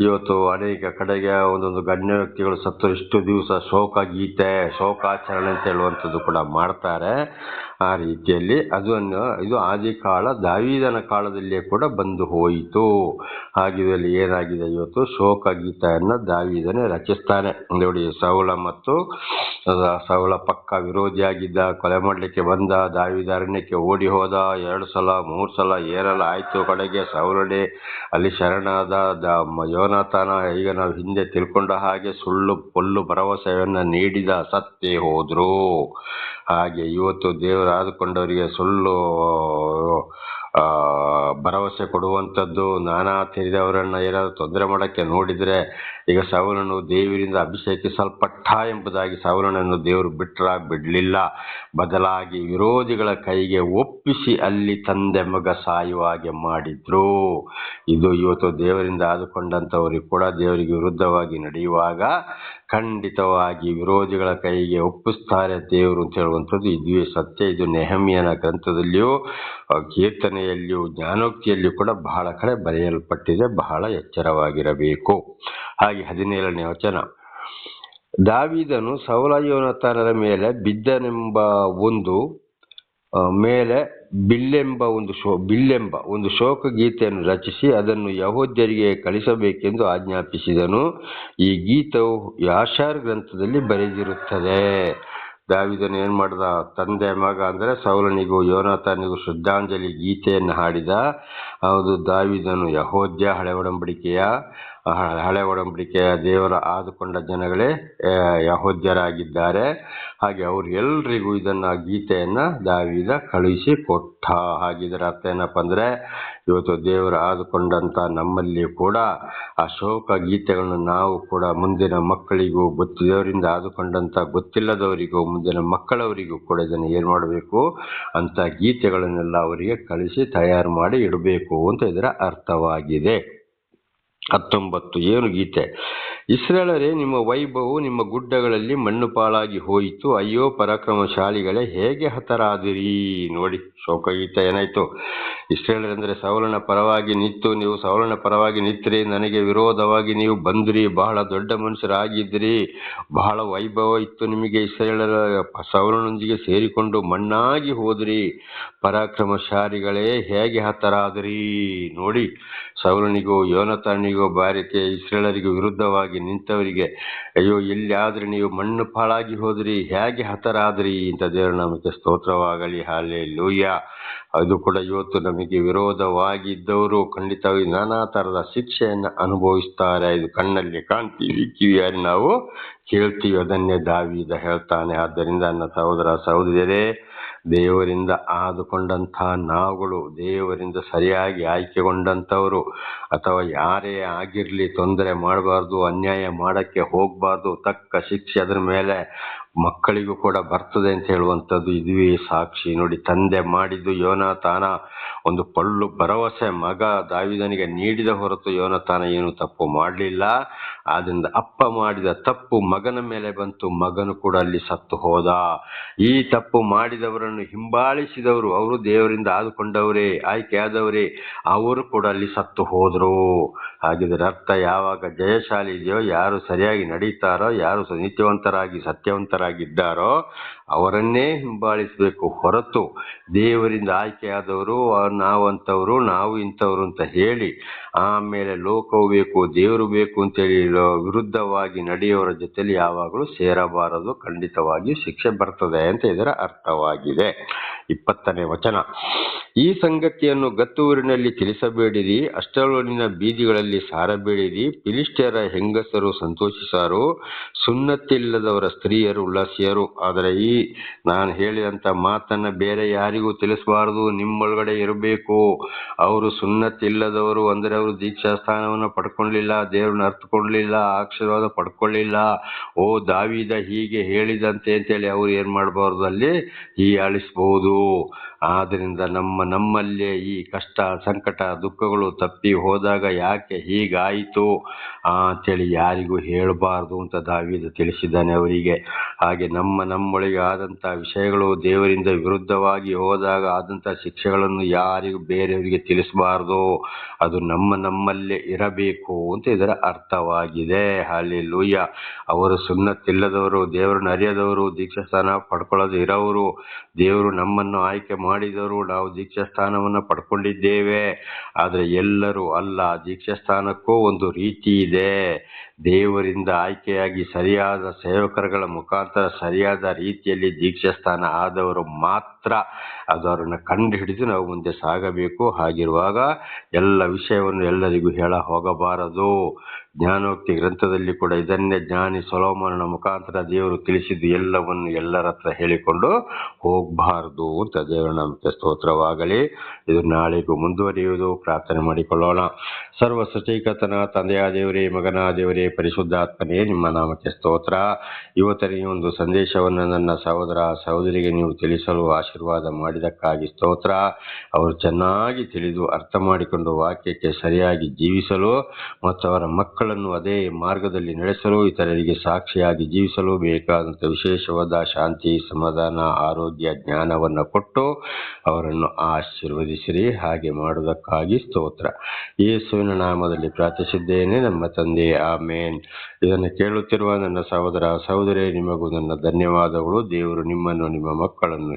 ಇವತ್ತು ಅನೇಕ ಕಡೆಗೆ ಒಂದೊಂದು ಗಣ್ಯ ವ್ಯಕ್ತಿಗಳು ಸತ್ತು ಇಷ್ಟು ದಿವಸ ಶೋಕ ಗೀತೆ, ಶೋಕಾಚರಣೆ ಅಂತ ಹೇಳುವಂಥದ್ದು ಕೂಡ ಮಾಡ್ತಾರೆ. ಆ ರೀತಿಯಲ್ಲಿ ಇದು ಆದಿಕಾಲ ದಾವೀದನ ಕಾಲದಲ್ಲಿಯೇ ಕೂಡ ಬಂದು ಹೋಯಿತು. ಹಾಗಿದ್ದಲ್ಲಿ ಏನಾಗಿದೆ, ಇವತ್ತು ಶೋಕ ಗೀತೆಯನ್ನು ದಾವೀದನೇ ರಚಿಸ್ತಾನೆ. ನೋಡಿ, ಸೌಲ ಪಕ್ಕ ವಿರೋಧಿಯಾಗಿದ್ದ, ಕೊಲೆ ಮಾಡಲಿಕ್ಕೆ ಬಂದ. ದಾವೀದ ಅರಣ್ಯಕ್ಕೆ ಓಡಿ ಹೋದ. 2 ಸಲ 3 ಸಲ ಏರಲ ಆಯ್ತು. ಕಡೆಗೆ ಸೌಲನೇ ಅಲ್ಲಿ ಶರಣಾದ. ಯೋನಾತಾನ ಈಗ ನಾವು ಹಿಂದೆ ತಿಳ್ಕೊಂಡ ಹಾಗೆ ಸುಳ್ಳು ಪೊಳ್ಳು ಭರವಸೆಯನ್ನು ನೀಡಿದ, ಸತ್ತೇ ಹೋದ್ರು. ಹಾಗೆ ಇವತ್ತು ದೇವರು ಆದುಕೊಂಡವರಿಗೆ ಸುಳ್ಳು ಭರವಸೆ ಕೊಡುವಂಥದ್ದು, ನಾನಾ ತಿಳಿದವರನ್ನ ಏನಾದರೂ ತೊಂದರೆ ಮಾಡೋಕ್ಕೆ ನೋಡಿದರೆ, ಈಗ ಸೌಲನು ದೇವರಿಂದ ಅಭಿಷೇಕಿಸಲ್ಪಟ್ಟ ಎಂಬುದಾಗಿ ಸೌಲನನ್ನು ದೇವರು ಬಿಡಲಿಲ್ಲ. ಬದಲಾಗಿ ವಿರೋಧಿಗಳ ಕೈಗೆ ಒಪ್ಪಿಸಿ ಅಲ್ಲಿ ತಂದೆ ಮಗ ಸಾಯುವ ಹಾಗೆ ಮಾಡಿದ್ರು. ಇದು ಇವತ್ತು ದೇವರಿಂದ ಆದುಕೊಂಡಂಥವರಿಗೆ ಕೂಡ ದೇವರಿಗೆ ವಿರುದ್ಧವಾಗಿ ನಡೆಯುವಾಗ ಖಂಡಿತವಾಗಿ ವಿರೋಧಿಗಳ ಕೈಗೆ ಒಪ್ಪಿಸ್ತಾರೆ ದೇವರು ಅಂತ ಹೇಳುವಂಥದ್ದು ಇದುವೇ ಸತ್ಯ. ಇದು ನೆಹಮ್ಯನ ಗ್ರಂಥದಲ್ಲಿಯೂ, ಕೀರ್ತನೆಯಲ್ಲಿಯೂ, ಜ್ಞಾನೋಕ್ತಿಯಲ್ಲಿಯೂ ಕೂಡ ಬಹಳ ಕಡೆ ಬರೆಯಲ್ಪಟ್ಟಿದೆ. ಬಹಳ ಎಚ್ಚರವಾಗಿರಬೇಕು. ಹಾಗೆ 17ನೇ ವಚನ, ದಾವೀದನು ಸೌಲ ಯೋನಾತಾನರ ಮೇಲೆ ಬಿದ್ದನೆಂಬ ಬಿಲ್ಲೆಂಬ ಒಂದು ಶೋಕ ಗೀತೆಯನ್ನು ರಚಿಸಿ ಅದನ್ನು ಯಹೂದ್ಯರಿಗೆ ಕಳಿಸಬೇಕೆಂದು ಆಜ್ಞಾಪಿಸಿದನು. ಈ ಗೀತವು ಯಾಷಾರ್ ಗ್ರಂಥದಲ್ಲಿ ಬರೆದಿರುತ್ತದೆ. ದಾವೀದನು ಏನ್ ಮಾಡ್ದ, ತಂದೆ ಮಗ ಅಂದರೆ ಸೌಲನಿಗೂ ಯೋನಾತಾನಿಗೂ ಶ್ರದ್ಧಾಂಜಲಿ ಗೀತೆಯನ್ನು ಹಾಡಿದ. ಹೌದು, ದಾವೀದನು ಯಹೂದ್ಯ, ಹಳೆ ಒಡಂಬಡಿಕೆಯ ದೇವರ ಆದುಕೊಂಡ ಜನಗಳೇ ಯಹೂದ್ಯರಾಗಿದ್ದಾರೆ. ಹಾಗೆ ಅವ್ರು ಎಲ್ರಿಗೂ ಗೀತೆಯನ್ನ ದಾವೀದ ಕಳುಹಿಸಿ ಕೊಟ್ಟ. ಹಾಗಿದ್ರೆ ಅರ್ಥ ಏನಪ್ಪ ಅಂದ್ರೆ, ಇವತ್ತು ದೇವರು ಆದುಕೊಂಡಂತ ನಮ್ಮಲ್ಲಿ ಕೂಡ ಆ ಶೋಕ ಗೀತೆಗಳನ್ನು ನಾವು ಕೂಡ ಮುಂದಿನ ಮಕ್ಕಳಿಗೂ, ದೇವರಿಂದ ಆದುಕೊಂಡಂತ ಗೊತ್ತಿಲ್ಲದವರಿಗೂ, ಮುಂದಿನ ಮಕ್ಕಳವರಿಗೂ ಕೂಡ ಇದನ್ನು ಏನ್ ಮಾಡಬೇಕು ಅಂತ ಗೀತೆಗಳನ್ನೆಲ್ಲ ಅವರಿಗೆ ಕಳಿಸಿ ತಯಾರು ಮಾಡಿ ಇಡಬೇಕು ಅಂತ ಇದರ ಅರ್ಥವಾಗಿದೆ. 19 ಏನು ಗೀತೆ? ಇಸ್ರಾಯೇಲರೇ, ನಿಮ್ಮ ವೈಭವವು ನಿಮ್ಮ ಗುಡ್ಡಗಳಲ್ಲಿ ಮಣ್ಣು ಪಾಲಾಗಿ ಹೋಯಿತು. ಅಯ್ಯೋ ಪರಾಕ್ರಮಶಾಲಿಗಳೇ, ಹೇಗೆ ಹತರಾದಿರಿ. ನೋಡಿ, ಶೋಕಗೀತೆ ಏನಾಯ್ತು? ಇಸ್ರಾಯೇಲರೆಂದರೆ ಸೌಲನ ಪರವಾಗಿ ನಿಂತು, ನೀವು ಸೌಲನ ಪರವಾಗಿ ನಿಂತ್ರಿ, ನನಗೆ ವಿರೋಧವಾಗಿ ನೀವು ಬಂದ್ರಿ, ಬಹಳ ದೊಡ್ಡ ಮನುಷ್ಯರಾಗಿದ್ರಿ, ಬಹಳ ವೈಭವ ಇತ್ತು ನಿಮಗೆ. ಇಸ್ರಾಯೇಲರ ಸೌಲನೊಂದಿಗೆ ಸೇರಿಕೊಂಡು ಮಣ್ಣಾಗಿ ಹೋದ್ರಿ. ಪರಾಕ್ರಮಶಾಲಿಗಳೇ, ಹೇಗೆ ಹತರಾದಿರಿ. ನೋಡಿ, ಸೌಲನಿಗೂ ಯೋನಾತಾನಿಗೂ ಬಾರಿಕೆ ಇಸ್ರಾಯೇಲರಿಗೂ ವಿರುದ್ಧವಾಗಿ ನಿಂತವರಿಗೆ ಅಯ್ಯೋ, ಎಲ್ಲಿಯಾದ್ರೆ ನೀವು ಮಣ್ಣು ಪಾಳಾಗಿ ಹೋದ್ರಿ, ಹೇಗೆ ಹತರಾದ್ರಿ ಅಂತ ದೇವರ ನಾಮಕ್ಕೆ ಸ್ತೋತ್ರವಾಗಲಿ. ಹಲ್ಲೆಲೂಯಾ. ಅದು ಕೂಡ ಇವತ್ತು ನಮಗೆ ವಿರೋಧವಾಗಿದ್ದವರು ಖಂಡಿತವಾಗಿ ನಾನಾ ತರದ ಶಿಕ್ಷೆಯನ್ನು ಅನುಭವಿಸ್ತಾರೆ. ಇದು ಕಣ್ಣಲ್ಲಿ ಕಾಣ್ತೀವಿ, ಕಿವಿಯಲ್ಲಿ ನಾವು ಕೇಳ್ತೀವಿ. ಅದನ್ನೇ ದಾವೀದ ಹೇಳ್ತಾನೆ. ಆದ್ದರಿಂದ ನನ್ನ ಸಹೋದರ ಸಹೋದರಿಯರೇ, ದೇವರಿಂದ ಆದುಕೊಂಡಂತಹ ನಾವುಗಳು, ದೇವರಿಂದ ಸರಿಯಾಗಿ ಆಯ್ಕೆಗೊಂಡಂಥವರು, ಅಥವಾ ಯಾರೇ ಆಗಿರ್ಲಿ ತೊಂದರೆ ಮಾಡಬಾರ್ದು, ಅನ್ಯಾಯ ಮಾಡಕ್ಕೆ ಹೋಗಬಾರ್ದು. ತಕ್ಕ ಶಿಕ್ಷೆ ಅದರ ಮೇಲೆ ಮಕ್ಕಳಿಗೂ ಕೂಡ ಬರ್ತದೆ ಅಂತ ಹೇಳುವಂಥದ್ದು ಇದುವೇ ಸಾಕ್ಷಿ. ನೋಡಿ, ತಂದೆ ಮಾಡಿದ್ದು ಯೋನಾತಾನ ಒಂದು ಪಳ್ಳು ಭರವಸೆ ಮಗ ದಾವೀದನಿಗೆ ನೀಡಿದ ಹೊರತು ಯೋನಾತಾನ ಏನು ತಪ್ಪು ಮಾಡಲಿಲ್ಲ. ಆದ್ರಿಂದ ಅಪ್ಪ ಮಾಡಿದ ತಪ್ಪು ಮಗನ ಮೇಲೆ ಬಂತು, ಮಗನು ಕೂಡ ಅಲ್ಲಿ ಸತ್ತು ಹೋದ. ಈ ತಪ್ಪು ಮಾಡಿದವರನ್ನು ಹಿಂಬಾಲಿಸಿದವರು, ಅವರು ದೇವರಿಂದ ಆದುಕೊಂಡವರೇ, ಆಯ್ಕೆಯಾದವರೇ, ಅವರು ಕೂಡ ಅಲ್ಲಿ ಸತ್ತು ಹೋದ್ರು. ಹಾಗಿದ್ರೆ ಅರ್ಥ, ಯಾವಾಗ ಜಯಶಾಲಿ ಇದೆಯೋ, ಯಾರು ಸರಿಯಾಗಿ ನಡೀತಾರೋ, ಯಾರು ನೀತಿವಂತರಾಗಿ ಸತ್ಯವಂತರಾಗಿದ್ದಾರೋ ಅವರನ್ನೇ ಹಿಂಬಾಲಿಸಬೇಕು ಹೊರತು ದೇವರಿಂದ ಆಯ್ಕೆಯಾದವರು ನಾವಂತವರು, ನಾವು ಇಂಥವ್ರು ಅಂತ ಹೇಳಿ ಆಮೇಲೆ ಲೋಕವು ಬೇಕು, ದೇವರು ಬೇಕು ಅಂತೇಳಿ ವಿರುದ್ಧವಾಗಿ ನಡೆಯುವವರ ಜೊತೆಲಿ ಯಾವಾಗಲೂ ಸೇರಬಾರದು. ಖಂಡಿತವಾಗಿ ಶಿಕ್ಷೆ ಬರ್ತದೆ ಅಂತ ಇದರ ಅರ್ಥವಾಗಿದೆ. 20ನೇ ವಚನ, ಈ ಸಂಗತಿಯನ್ನು ಗತ್ತೂರಿನಲ್ಲಿ ತಿಳಿಸಬೇಡಿರಿ, ಅಷ್ಟಲೋನಿನ ಬೀದಿಗಳಲ್ಲಿ ಸಾರಬೇಡಿರಿ. ಫಿಲಿಷ್ಟಿಯರ ಹೆಂಗಸರು ಸಂತೋಷಿಸಾರು, ಸುನ್ನತಿಲ್ಲದವರ ಸ್ತ್ರೀಯರು ಉಲ್ಲಾಸಿಯರು. ಆದರೆ ನಾನು ಹೇಳಿದಂತ ಮಾತನ್ನ ಬೇರೆ ಯಾರಿಗೂ ತಿಳಿಸಬಾರದು, ನಿಮ್ಮೊಳಗಡೆ ಇರಬೇಕು. ಅವರು ಸುನ್ನತಿಲ್ಲದವರು ಅಂದರೆ ಅವರು ದೀಕ್ಷಾ ಸ್ಥಾನವನ್ನು ಪಡ್ಕೊಳ್ಳಿಲ್ಲ, ದೇವ್ರನ್ನ ಅರ್ಥಕೊಳ್ಳಿಲ್ಲ, ಆಶೀರ್ವಾದ ಪಡ್ಕೊಳ್ಳಿಲ್ಲ. ಓ ದಾವೀದ ಹೀಗೆ ಹೇಳಿದಂತೆ ಅಂತೇಳಿ ಅವ್ರು ಏನ್ ಮಾಡಬಾರ್ದು, ಅಲ್ಲಿ ಹೀಯಾಳಿಸ್ಬಹುದು. ಆದ್ದರಿಂದ ನಮ್ಮಲ್ಲೇ ಈ ಕಷ್ಟ ಸಂಕಟ ದುಃಖಗಳು ತಪ್ಪಿ ಹೋದಾಗ ಯಾಕೆ ಹೀಗಾಯಿತು ಅಂತೇಳಿ ಯಾರಿಗೂ ಹೇಳಬಾರ್ದು ಅಂತ ದಾವೀದ ತಿಳಿಸಿದ್ದಾನೆ ಅವರಿಗೆ. ಹಾಗೆ ನಮ್ಮೊಳಗೆ ಆದಂಥ ವಿಷಯಗಳು ದೇವರಿಂದ ವಿರುದ್ಧವಾಗಿ ಹೋದಾಗ ಆದಂಥ ಶಿಕ್ಷೆಗಳನ್ನು ಯಾರಿಗೂ ಬೇರೆಯವರಿಗೆ ತಿಳಿಸಬಾರ್ದು. ಅದು ನಮ್ಮಲ್ಲೇ ಇರಬೇಕು ಅಂತ ಇದರ ಅರ್ಥವಾಗಿದೆ. ಹಲ್ಲೆಲೂಯಾ. ಅವರು ಸುನ್ನತಿಲ್ಲದವರು, ದೇವರನ್ನು ಅರಿಯದವರು, ದೀಕ್ಷಾಸ್ಥಾನ ಪಡ್ಕೊಳ್ಳೋದು ಇರೋರು, ದೇವರು ನಮ್ಮನ್ನು ಆಯ್ಕೆ ಮಾಡಿದವರು, ನಾವು ದೀಕ್ಷಾಸ್ಥಾನವನ್ನು ಪಡ್ಕೊಂಡಿದ್ದೇವೆ. ಆದರೆ ಎಲ್ಲರೂ ಅಲ್ಲ. ದೀಕ್ಷಾಸ್ಥಾನಕ್ಕೂ ಒಂದು ರೀತಿ ಇದೆ. ದೇವರಿಂದ ಆಯ್ಕೆಯಾಗಿ ಸರಿಯಾದ ಸೇವಕರುಗಳ ಮುಖಾಂತರ ಸರಿಯಾದ ರೀತಿಯಲ್ಲಿ ದೀಕ್ಷಾಸ್ಥಾನ ಆದವರು ಮಾತ್ರ ಅದನ್ನು ಕಂಡು ಹಿಡಿದು ನಾವು ಮುಂದೆ ಸಾಗಬೇಕು. ಹಾಗಿರುವಾಗ ಎಲ್ಲ ವಿಷಯವನ್ನು ಎಲ್ಲರಿಗೂ ಹೇಳ ಹೋಗಬಾರದು. ಜ್ಞಾನೋಕ್ತಿ ಗ್ರಂಥದಲ್ಲಿ ಕೂಡ ಇದನ್ನೇ ಜ್ಞಾನಿ ಸೊಲೊಮೋನನ ಮುಖಾಂತರ ದೇವರು ತಿಳಿಸಿದ್ದು ಎಲ್ಲವನ್ನು ಎಲ್ಲರ ಹತ್ರ ಹೇಳಿಕೊಂಡು ಹೋಗಬಾರದು ಅಂತ ದೇವರ ನಾಮಕ್ಕೆ ಸ್ತೋತ್ರವಾಗಲಿ. ಇದು ನಾಳೆಗೂ ಮುಂದುವರಿಯುವುದು. ಪ್ರಾರ್ಥನೆ ಮಾಡಿಕೊಳ್ಳೋಣ. ಸರ್ವ ಸೃಷ್ಟಿಕರ್ತನ ತಂದೆಯ ದೇವರೇ, ಮಗನ ದೇವರೇ, ಪರಿಶುದ್ಧಾತ್ಮನೇ, ನಿಮ್ಮ ನಾಮಕ್ಕೆ ಸ್ತೋತ್ರ. ಇವತ್ತಿನ ಈ ಒಂದು ಸಂದೇಶವನ್ನು ನನ್ನ ಸಹೋದರ ಸಹೋದರಿಗೆ ನೀವು ತಿಳಿಸಲು ಆಶೀರ್ವಾದ ಮಾಡಿದಕ್ಕಾಗಿ ಸ್ತೋತ್ರ. ಅವರು ಚೆನ್ನಾಗಿ ತಿಳಿದು ಅರ್ಥ ಮಾಡಿಕೊಂಡು ವಾಕ್ಯಕ್ಕೆ ಸರಿಯಾಗಿ ಜೀವಿಸಲು ಮತ್ತು ಅವರ ಮಕ್ಕಳನ್ನು ಅದೇ ಮಾರ್ಗದಲ್ಲಿ ನಡೆಸಲು, ಇತರರಿಗೆ ಸಾಕ್ಷಿಯಾಗಿ ಜೀವಿಸಲು ಬೇಕಾದಂಥ ವಿಶೇಷವಾದ ಶಾಂತಿ, ಸಮಾಧಾನ, ಆರೋಗ್ಯ, ಜ್ಞಾನವನ್ನು ಕೊಟ್ಟು ಅವರನ್ನು ಆಶೀರ್ವದಿಸಿರಿ. ಹಾಗೆ ಮಾಡುವುದಕ್ಕಾಗಿ ಸ್ತೋತ್ರ. ಯೇಸುವಿನ ನಾಮದಲ್ಲಿ ಪ್ರಾರ್ಥಿಸಿದ್ದೇನೆ ನಮ್ಮ ತಂದೆ, ಆಮೇನ್. ಇದನ್ನು ಕೇಳುತ್ತಿರುವ ನನ್ನ ಸಹೋದರ ಸಹೋದರಿ, ನಿಮಗೂ ನನ್ನ ಧನ್ಯವಾದಗಳು. ದೇವರು ನಿಮ್ಮನ್ನು, ನಿಮ್ಮ ಮಕ್ಕಳನ್ನು